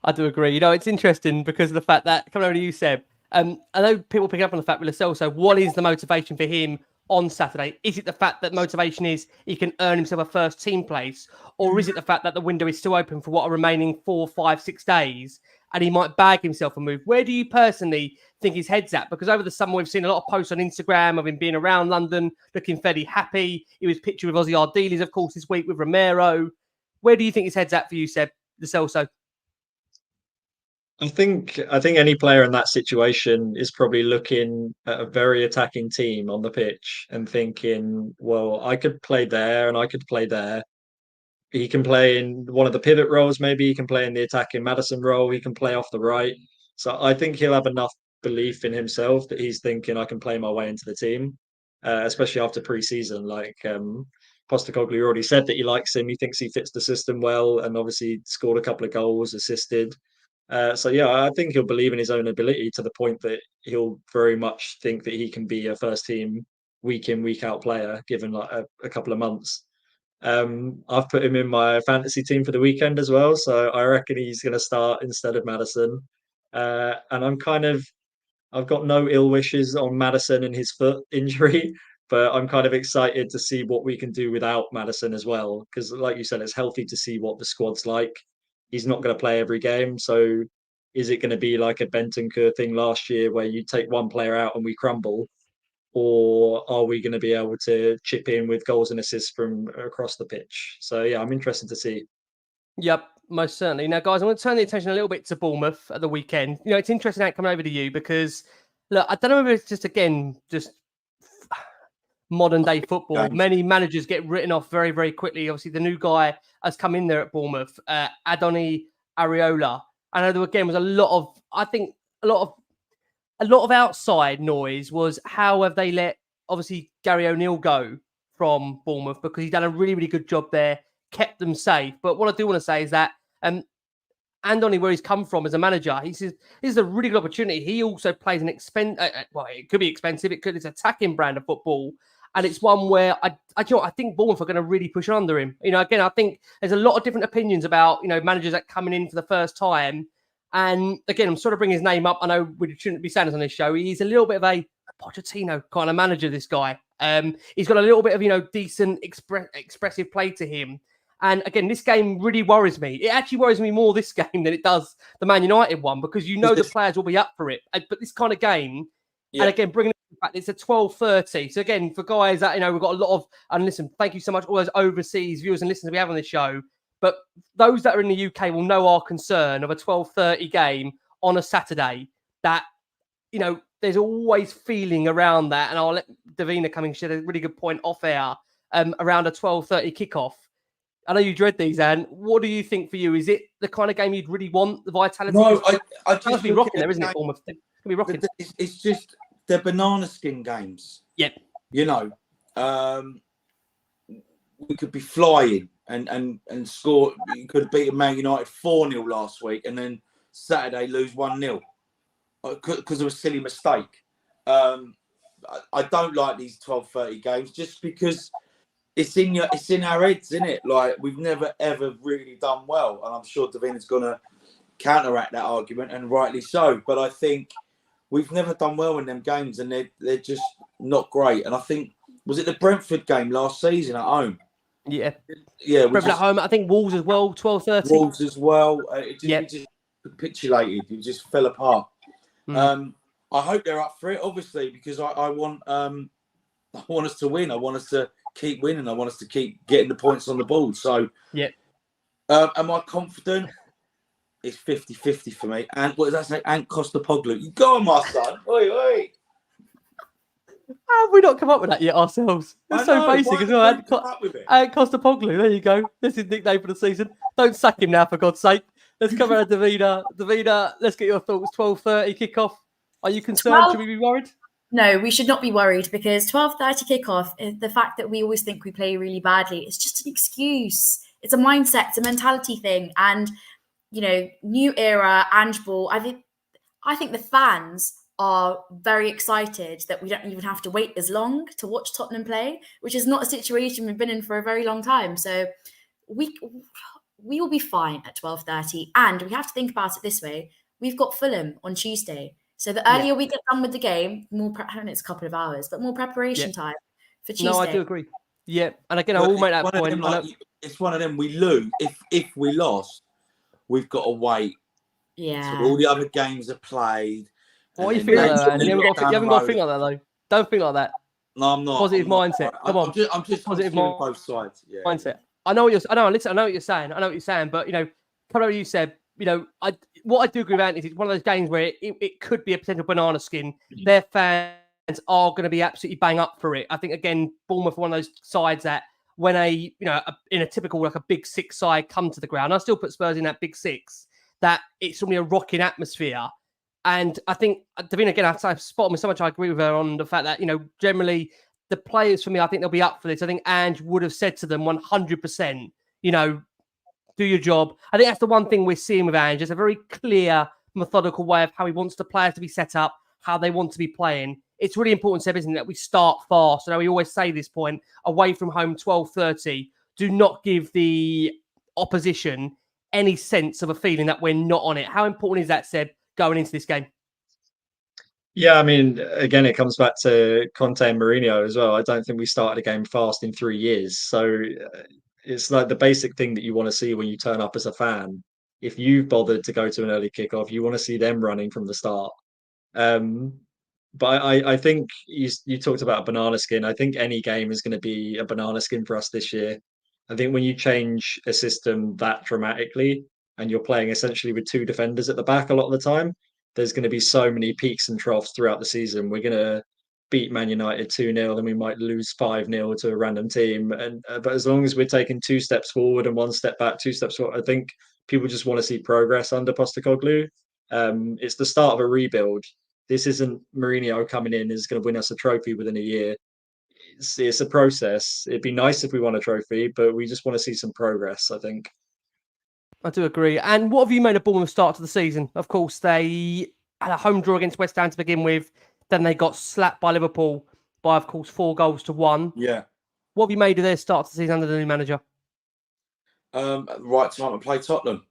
I do agree. It's interesting because of the fact that, coming over to you, Seb, I know people pick up on the fact with Lo Celso, what is the motivation for him on Saturday? Is it the fact that motivation is he can earn himself a first team place? Or is it the fact that the window is still open for what are remaining 4, 5, 6 days and he might bag himself a move? Where do you personally think his head's at? Because over the summer, we've seen a lot of posts on Instagram of him being around London, looking fairly happy. He was pictured with 𝐷𝐸, of course, this week with Romero. Where do you think his head's at for you, Seb, Lo Celso? I think any player in that situation is probably looking at a very attacking team on the pitch and thinking, well, I could play there and I could play there. He can play in one of the pivot roles, maybe he can play in the attacking Maddison role, he can play off the right. So I think he'll have enough belief in himself that he's thinking I can play my way into the team, especially after pre-season. Like Postecoglou already said that he likes him, he thinks he fits the system well, and obviously scored a couple of goals, assisted. So yeah, I think he'll believe in his own ability to the point that he'll very much think that he can be a first team week in, week out player given like a couple of months. I've put him in my fantasy team for the weekend as well, so I reckon he's going to start instead of Maddison. And I've got no ill wishes on Maddison and his foot injury, but I'm kind of excited to see what we can do without Maddison as well, because like you said, it's healthy to see what the squad's like. He's not going to play every game, so is it going to be like a Bentancur thing last year where you take one player out and we crumble? Or are we going to be able to chip in with goals and assists from across the pitch? So yeah, I'm interested to see. Yep, most certainly. Now, guys, I want to turn the attention a little bit to Bournemouth at the weekend. It's interesting how it coming over to you because, look, I don't know if it's just modern day football. Many managers get written off very, very quickly. Obviously, the new guy has come in there at Bournemouth, Antony Costa. I know there again was a lot of outside noise was how have they let obviously Gary O'Neill go from Bournemouth, because he's done a really, really good job there, kept them safe. But what I do want to say is that Antony, where he's come from as a manager, he says this is a really good opportunity. He also plays an it could be expensive. It's attacking brand of football. And it's one where I think Bournemouth are going to really push under him. Again, I think there's a lot of different opinions about, managers that coming in for the first time. And again, I'm sort of bringing his name up. I know we shouldn't be saying this on this show. He's a little bit of a Pochettino kind of manager, this guy. He's got a little bit of, decent expressive play to him. And again, this game really worries me. It actually worries me more this game than it does the Man United one, because the players will be up for it. But this kind of game, and again, bringing it back, it's a 12:30. So again, for guys that, we've got a lot of, and listen, thank you so much, all those overseas viewers and listeners we have on this show. But those that are in the UK will know our concern of a 12:30 game on a Saturday, that, there's always feeling around that. And I'll let Davina come and shed a really good point off air around a 12:30 kickoff. I know you dread these, Anne. What do you think for you? Is it the kind of game you'd really want, the vitality? No, I just be rocking there, isn't it, Bournemouth? It's going to be rocking. It's just the banana skin games. Yep. We could be flying and score. You could have beaten Man United 4-0 last week, and then Saturday lose 1-0 because of a silly mistake. I don't like these 12:30 games just because it's in our heads, isn't it? Like, we've never ever really done well, and I'm sure Davina's going to counteract that argument, and rightly so. But I think we've never done well in them games, and they're just not great. And I think, was it the Brentford game last season at home? Yeah. Brentford at home. I think Wolves as well. 12:30. Wolves as well. It just capitulated. It just fell apart. I hope they're up for it, obviously, because I want us to win. I want us to keep winning. I want us to keep getting the points on the board. So, am I confident? It's 50-50 for me. And what does that say? Ant Costa Postecoglou. You go on, my son. Oi, oi. How have we not come up with that yet ourselves? It's so basic as well. And Postecoglou, there you go. This is nickname for the season. Don't sack him now, for God's sake. Let's come around to Davina. Davina, let's get your thoughts. 12:30 kickoff. Are you concerned? Should we be worried? No, we should not be worried because 12:30 kickoff, the fact that we always think we play really badly, it's just an excuse. It's a mindset, it's a mentality thing. And, you know, new era, Ange Ball, I think the fans are very excited that we don't even have to wait as long to watch Tottenham play, which is not a situation we've been in for a very long time. So we will be fine at 12:30. And we have to think about it this way. We've got Fulham on Tuesday. So the earlier we get done with the game, I know it's a couple of hours, but more preparation time for Tuesday. No, I do agree. Yeah. And again, I will make that point. It's one of them we lose. If we lost, we've got to wait. Yeah. So all the other games are played. What are you feeling like that? You haven't got to think like that, though. Don't think like that. No, I'm not. Positive mindset. Come on. I'm just positive both sides. Yeah. Mindset. I know what you're saying. I know what you're saying. But, you know, coming over you said, you know, what I do agree with Antony is it's one of those games where it could be a potential banana skin. Their fans are going to be absolutely bang up for it. I think, again, Bournemouth are one of those sides that when in a typical, like a big six side come to the ground, I still put Spurs in that big six, that it's normally a rocking atmosphere. And I think, Davina, again, I've spotted with so much, I agree with her on the fact that, you know, generally the players for me, I think they'll be up for this. I think Ange would have said to them 100%, you know, do your job. I think that's the one thing we're seeing with Ange. It's a very clear, methodical way of how he wants the players to be set up, how they want to be playing. It's really important, Seb, isn't it, that we start fast. So we always say this point, away from home, 12:30. Do not give the opposition any sense of a feeling that we're not on it. How important is that, Seb, going into this game? Yeah, I mean, again, it comes back to Conte and Mourinho as well. I don't think we started a game fast in 3 years. So it's like the basic thing that you want to see when you turn up as a fan. If you've bothered to go to an early kickoff, you want to see them running from the start. But I think you talked about a banana skin. I think any game is going to be a banana skin for us this year. I think when you change a system that dramatically and you're playing essentially with two defenders at the back a lot of the time, there's going to be so many peaks and troughs throughout the season. We're going to beat Man United 2-0, then we might lose 5-0 to a random team. But as long as we're taking 2 steps forward and 1 step back, 2 steps forward, I think people just want to see progress under Postecoglou. It's the start of a rebuild. This isn't Mourinho coming in is going to win us a trophy within a year. It's a process. It'd be nice if we won a trophy, but we just want to see some progress, I think. I do agree. And what have you made of Bournemouth start to the season? Of course, they had a home draw against West Ham to begin with. Then they got slapped by Liverpool by, of course, 4-1. Yeah. What have you made of their start to the season under the new manager? Right time to play Tottenham.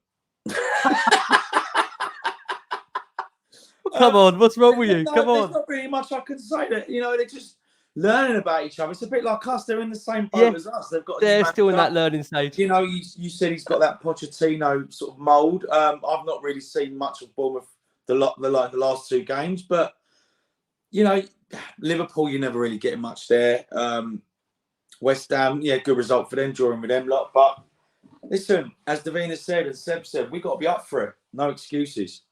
Come on, what's wrong with you? Come on. There's not really much I can say. That they're just learning about each other. It's a bit like us. They're in the same boat as us. They're still in that learning stage. You know, you said he's got that Pochettino sort of mould. I've not really seen much of Bournemouth the last 2 games, but you know, Liverpool, you're never really getting much there. West Ham, good result for them, drawing with them lot. But listen, as Davina said and Seb said, we got to be up for it. No excuses.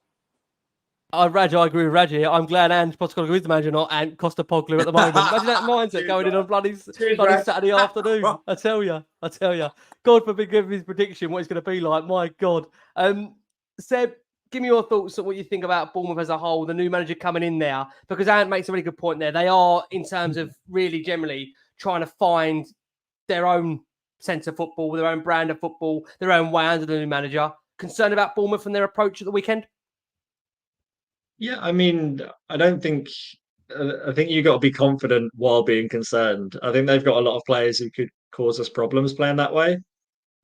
I agree with Raji. I'm glad Ange Postecoglou is the manager, not Ant Postecoglou at the moment. Imagine that mindset going in on bloody Saturday afternoon. I tell you. God forbid give his prediction what it's going to be like. My God. Seb, give me your thoughts on what you think about Bournemouth as a whole, the new manager coming in there, because Ant makes a really good point there. They are, in terms of really generally trying to find their own sense of football, their own brand of football, their own way under the new manager. Concerned about Bournemouth and their approach at the weekend? Yeah, I mean, I think you got to be confident while being concerned. I think they've got a lot of players who could cause us problems playing that way.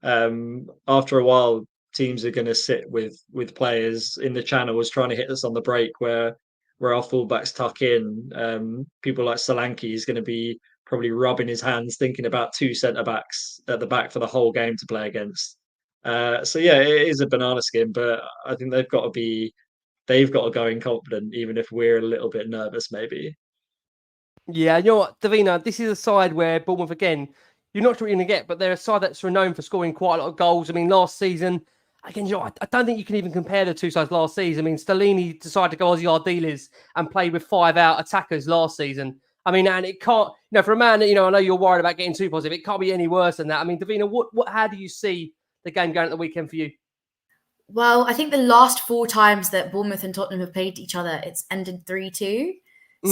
After a while, teams are going to sit with players in the channels trying to hit us on the break where our fullbacks tuck in. People like Solanke is going to be probably rubbing his hands thinking about 2 centre-backs at the back for the whole game to play against. So yeah, it is a banana skin, but I think they've got to go in confident, even if we're a little bit nervous, maybe. Yeah, you know what, Davina, this is a side where Bournemouth, again, you're not sure what you're going to get, but they're a side that's renowned for scoring quite a lot of goals. I mean, last season, again, I don't think you can even compare the 2 sides last season. I mean, Stellini decided to go 𝐅𝐨𝐿𝐴 and play with 5 out attackers last season. I mean, and it can't, for a man that, I know you're worried about getting too positive, it can't be any worse than that. I mean, Davina, how do you see the game going at the weekend for you? Well, I think the last 4 times that Bournemouth and Tottenham have played each other, it's ended 3-2.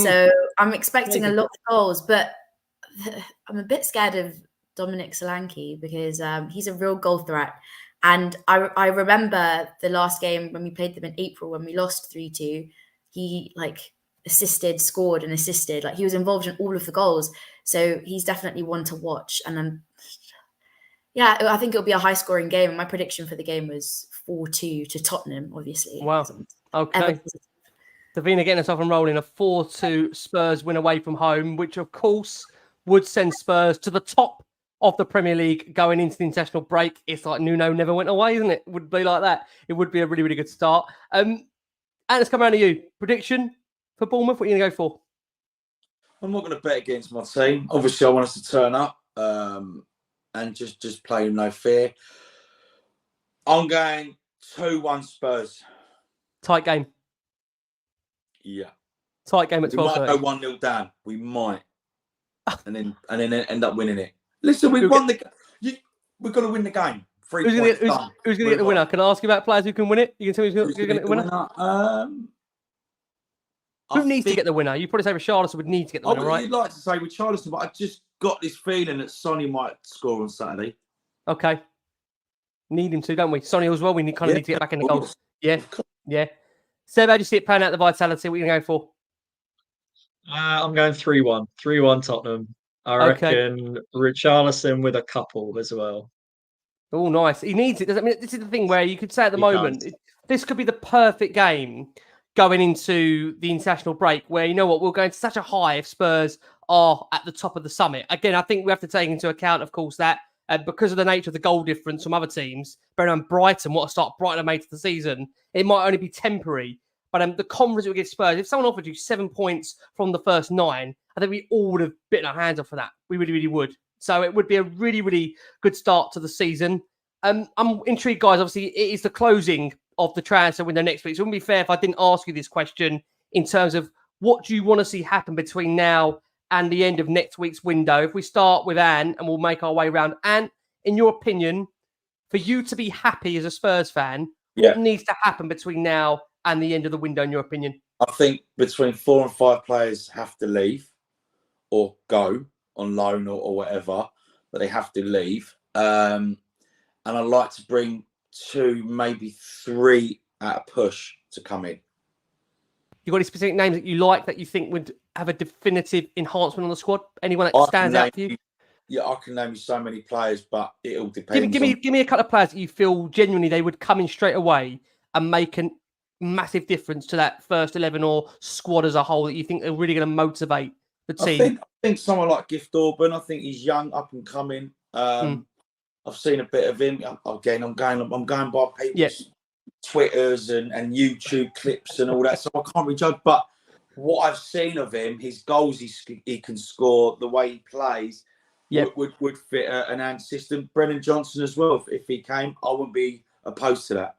So I'm expecting a lot of goals, but I'm a bit scared of Dominic Solanke because he's a real goal threat. And I remember the last game when we played them in April when we lost 3-2, he scored and assisted. Like, he was involved in all of the goals. So he's definitely one to watch. And I think it'll be a high scoring game. And my prediction for the game was 4-2 to Tottenham, obviously. Wow. Okay. Davina getting us off and rolling, a 4-2 Spurs win away from home, which of course would send Spurs to the top of the Premier League going into the international break. It's like Nuno never went away, isn't it? It would be like that. It would be a really, really good start. And let's come around to you. Prediction for Bournemouth, what are you going to go for? I'm not going to bet against my team. Obviously, I want us to turn up and just play with no fear. I'm going 2-1 Spurs. Tight game. Yeah. Tight game at 12:30. We might go 1-0 down. We might. and then end up winning it. Listen, we've won the game. We've got to win the game. Who's going to get the winner? Can I ask you about players who can win it? You can tell me who's going to get the winner? Who needs to get the winner? You probably say Richarlison would need to get the winner, right? You'd like to say Richarlison, but I just got this feeling that Sonny might score on Saturday. Okay. Need him to, don't we? Sonny as well. We need to get back in the goals. Yeah. Seb, how do you see it playing out the Vitality? What are you going to go for? I'm going 3-1. 3-1 Tottenham. I reckon Richarlison with a couple as well. Oh, nice. He needs it. This is the thing where you could say at the moment, this could be the perfect game going into the international break where, we'll go into such a high if Spurs are at the top of the summit. Again, I think we have to take into account, of course, that because of the nature of the goal difference from other teams, bearing on Brighton, what a start Brighton made to the season, it might only be temporary. But the confidence against Spurs, if someone offered you 7 points from the first 9, I think we all would have bitten our hands off for that. We really, really would. So it would be a really, really good start to the season. I'm intrigued, guys. Obviously, it is the closing of the transfer window next week. So it wouldn't be fair if I didn't ask you this question in terms of what do you want to see happen between now and the end of next week's window. If we start with Anne and we'll make our way around. Anne, in your opinion, for you to be happy as a Spurs fan, what needs to happen between now and the end of the window, in your opinion? I think between 4 and 5 players have to leave or go on loan or whatever, but they have to leave. And I'd like to bring 2, maybe 3 at a push to come in. You got any specific names that you like that you think would have a definitive enhancement on the squad? Anyone that stands out for you? Yeah, I can name you so many players, but it all depends. Give me a couple of players that you feel genuinely they would come in straight away and make a massive difference to that first 11 or squad as a whole that you think are really going to motivate the team. I think someone like Gift Orban. I think he's young, up and coming. I've seen a bit of him. Again, I'm going by people's Twitters and YouTube clips and all that, so I can't really judge. But what I've seen of him, his goals he can score, the way he plays, would fit an Ant system. Brennan Johnson as well, if he came, I wouldn't be opposed to that.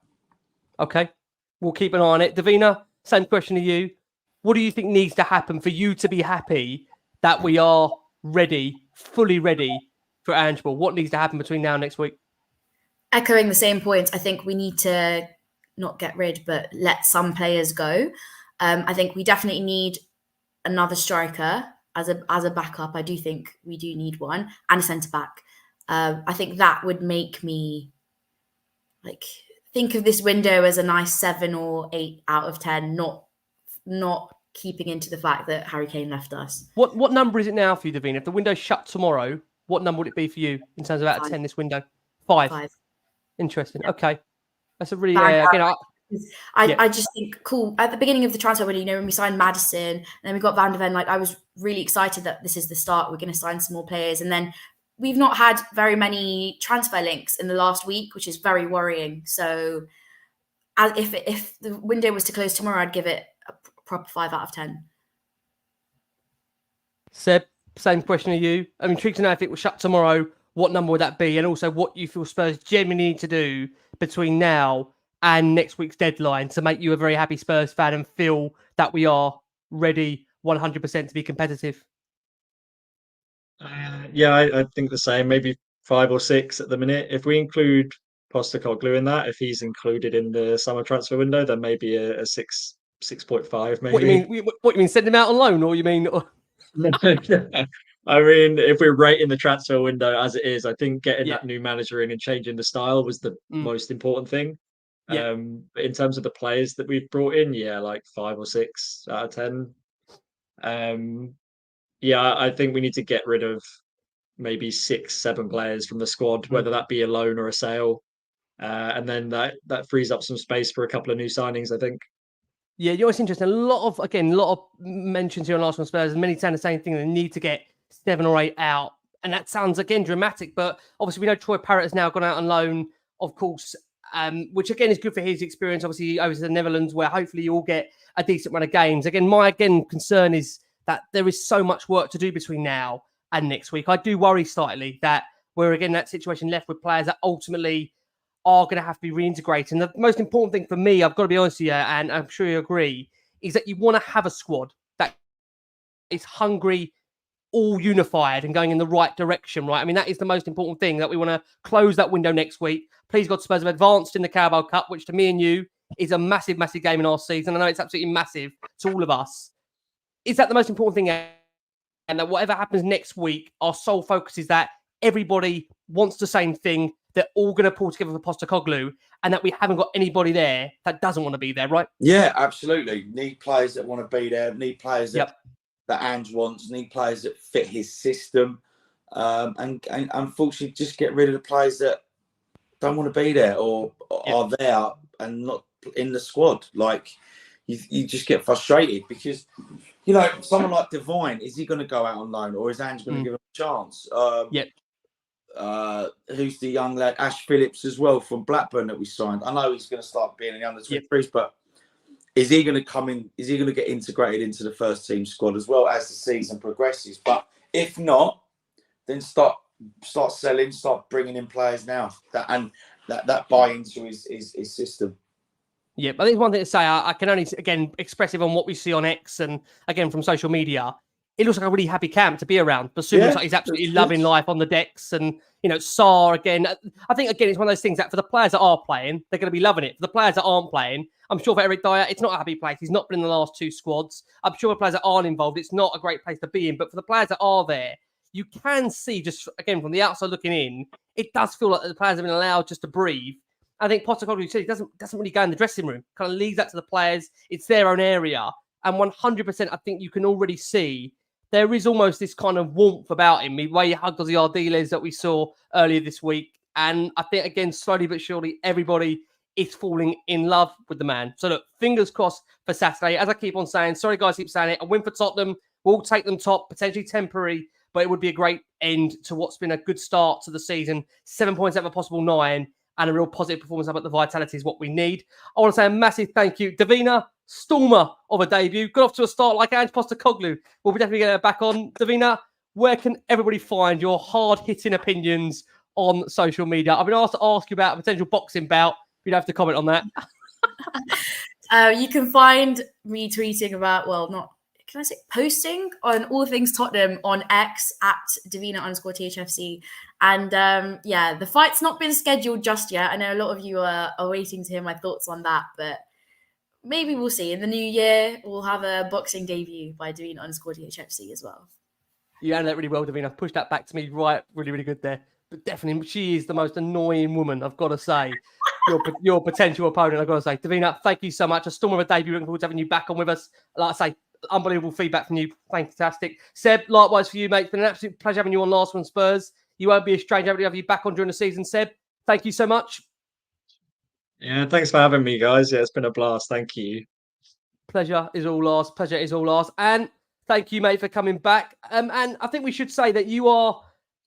Okay, we'll keep an eye on it. Davina, same question to you. What do you think needs to happen for you to be happy that we are ready, fully ready for Angeball? What needs to happen between now and next week? Echoing the same points, I think we need to not get rid, but let some players go. I think we definitely need another striker as a backup. I do think we do need one, and a centre back. I think that would make me think of this window as a nice 7 or 8 out of 10, not keeping into the fact that Harry Kane left us. What number is it now for you, Davina? If the window's shut tomorrow, what number would it be for you in terms of out of 10 this window? 5. Interesting. Yeah. Okay. That's a really I just think cool. At the beginning of the transfer window, when we signed Maddison and then we got Van der Ven, I was really excited that this is the start. We're going to sign some more players. And then we've not had very many transfer links in the last week, which is very worrying. So if the window was to close tomorrow, I'd give it a proper 5 out of 10. Seb, same question to you. I'm intrigued to know if it was shut tomorrow, what number would that be? And also what you feel Spurs genuinely need to do between now and next week's deadline to make you a very happy Spurs fan and feel that we are ready 100% to be competitive. Yeah, I think the same. Maybe 5 or 6 at the minute. If we include Postecoglou in that, if he's included in the summer transfer window, then maybe a 6.5 What you maybe. mean? What you mean? Send him out on loan, or you mean? I mean, if we're rating the transfer window as it is, I think getting Yeah. that new manager in and changing the style was the most important thing. Yeah. But in terms of the players that we've brought in, yeah, like 5 or 6 out of 10. Yeah, I think we need to get rid of maybe 6, 7 players from the squad, whether that be a loan or a sale, and then that frees up some space for a couple of new signings, I think. Yeah, you know what's interesting? A lot of mentions here on Last Word On Spurs, and many saying the same thing. They need to get 7 or 8 out, and that sounds again dramatic. But obviously, we know Troy Parrott has now gone out on loan, of course, which again is good for his experience. Obviously, over to the Netherlands, where hopefully you'll get a decent run of games. Again, my concern is that there is so much work to do between now and next week. I do worry slightly that we're again in that situation left with players that ultimately are going to have to be reintegrated. And the most important thing for me, I've got to be honest with you, and I'm sure you agree, is that you want to have a squad that is hungry, all unified and going in the right direction, right? I mean, that is the most important thing, that we want to close that window next week. Please God, Spurs have advanced in the Carabao Cup, which to me and you is a massive, massive game in our season. I know it's absolutely massive to all of us. Is that the most important thing? And that whatever happens next week, our sole focus is that everybody wants the same thing. They're all going to pull together for Postecoglou, and that we haven't got anybody there that doesn't want to be there, right? Yeah, absolutely. Need players that want to be there. Need players that Yep. Ange wants. Need players that fit his system. And unfortunately, just get rid of the players that don't want to be there or are there and not in the squad. Like, you just get frustrated because, you know, someone like Divine, is he going to go out on loan, or is Ange going to give him a chance? Who's the young lad, Ash Phillips, as well, from Blackburn, that we signed? I know he's going to start being in the under-23s, but is he going to come in? Is he going to get integrated into the first team squad as well as the season progresses? But if not, then start selling, start bringing in players now that buy into his system. Yeah, but I think one thing to say, I can only, again, expressive on what we see on X and, again, from social media, it looks like a really happy camp to be around. Basuma looks like he's absolutely loving life on the decks. And, you know, Sarr, again, I think, again, it's one of those things that for the players that are playing, they're going to be loving it. For the players that aren't playing, I'm sure for Eric Dyer, it's not a happy place. He's not been in the last 2 squads. I'm sure for players that aren't involved, it's not a great place to be in. But for the players that are there, you can see, just, again, from the outside looking in, it does feel like the players have been allowed just to breathe. I think Postecoglou said he doesn't really go in the dressing room, kind of leaves that to the players. It's their own area. And 100%, I think you can already see there is almost this kind of warmth about him, the way he hugged 𝐼𝐸 that we saw earlier this week. And I think, again, slowly but surely, everybody is falling in love with the man. So look, fingers crossed for Saturday. As I keep on saying, sorry guys, keep saying it, a win for Tottenham will take them top, potentially temporary, but it would be a great end to what's been a good start to the season. 7 points out of a possible 9. And a real positive performance up at the Vitality is what we need. I want to say a massive thank you. Davina, stormer of a debut. Got off to a start like Ange Postecoglou. We'll be definitely getting her back on. Davina, where can everybody find your hard-hitting opinions on social media? I've been asked to ask you about a potential boxing bout. You'd have to comment on that. You can find me tweeting about, well, not, can I say posting on all things Tottenham on X at Davina_THFC. And the fight's not been scheduled just yet. I know a lot of you are waiting to hear my thoughts on that, but maybe we'll see. In the new year, we'll have a boxing debut by Davina_THFC as well. You handled that really well, Davina. Pushed that back to me right, really, really good there. But definitely, she is the most annoying woman, I've got to say. Your potential opponent, I've got to say. Davina, thank you so much. A storm of a debut. Looking forward to having you back on with us. Like I say, unbelievable feedback from you. Fantastic. Seb, likewise for you, mate. It's been an absolute pleasure having you on Last Word On Spurs. You won't be a stranger to have you back on during the season, Seb. Thank you so much. Yeah, thanks for having me, guys. Yeah, it's been a blast. Thank you. Pleasure is all ours. Pleasure is all ours. And thank you, mate, for coming back. And I think we should say that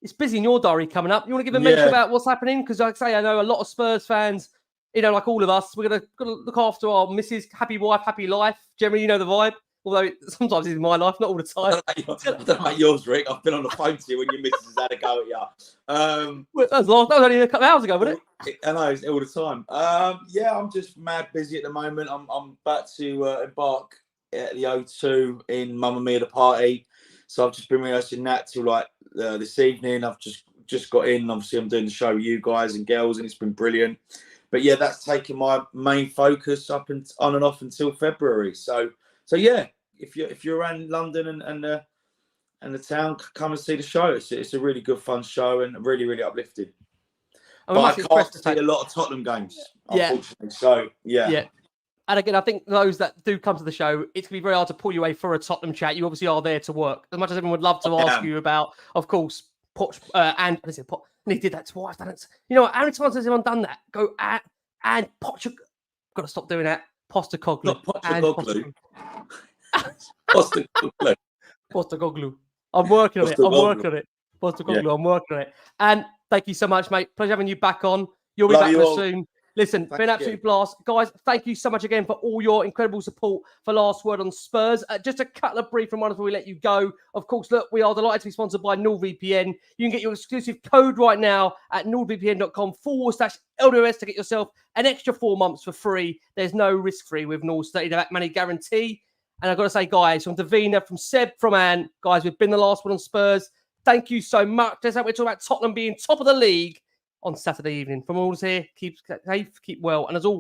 it's busy in your diary coming up. You want to give a mention about what's happening? Because like I say, I know a lot of Spurs fans, you know, like all of us, we're going to look after our missus, happy wife, happy life. Generally, you know the vibe. Although sometimes it's in my life, not all the time. I don't know about yours, Rick. I've been on the phone to you when your missus has had a go at you. That was only a couple of hours ago, wasn't it? I know, it's all the time. I'm just mad busy at the moment. I'm about to embark at the O2 in Mamma Mia the Party. So I've just been rehearsing that till like this evening. I've just got in. Obviously, I'm doing the show with you guys and girls, and it's been brilliant. But yeah, that's taken my main focus up and on and off until February. So yeah, if you're around London and the town, come and see the show. It's a really good, fun show and really, really uplifting. But I can't see a lot of Tottenham games, unfortunately. So yeah. Yeah. And again, I think those that do come to the show, it's going to be very hard to pull you away for a Tottenham chat. You obviously are there to work. As much as everyone would love to ask you about, of course, and he did that twice. You know what? How many times has anyone done that? Go and Poch. Got to stop doing that. Postecoglou. Not Postecoglou. Postecoglou. Postecoglou. I'm working on it. Postecoglou. Yeah. I'm working on it. And thank you so much, mate. Pleasure having you back on. You'll be back very soon. Listen, been an absolute blast. Guys, thank you so much again for all your incredible support for Last Word on Spurs. Just a couple of brief reminders before we let you go. Of course, look, we are delighted to be sponsored by NordVPN. You can get your exclusive code right now at nordvpn.com/LWS to get yourself an extra 4 months for free. There's no risk-free with Nord's 30-day money guarantee. And I've got to say, guys, from Davina, from Seb, from Anne, guys, we've been the Last Word on Spurs. Thank you so much. That's how we're talking about Tottenham being top of the league on Saturday evening. From all of us here, keep safe, keep well, and as always,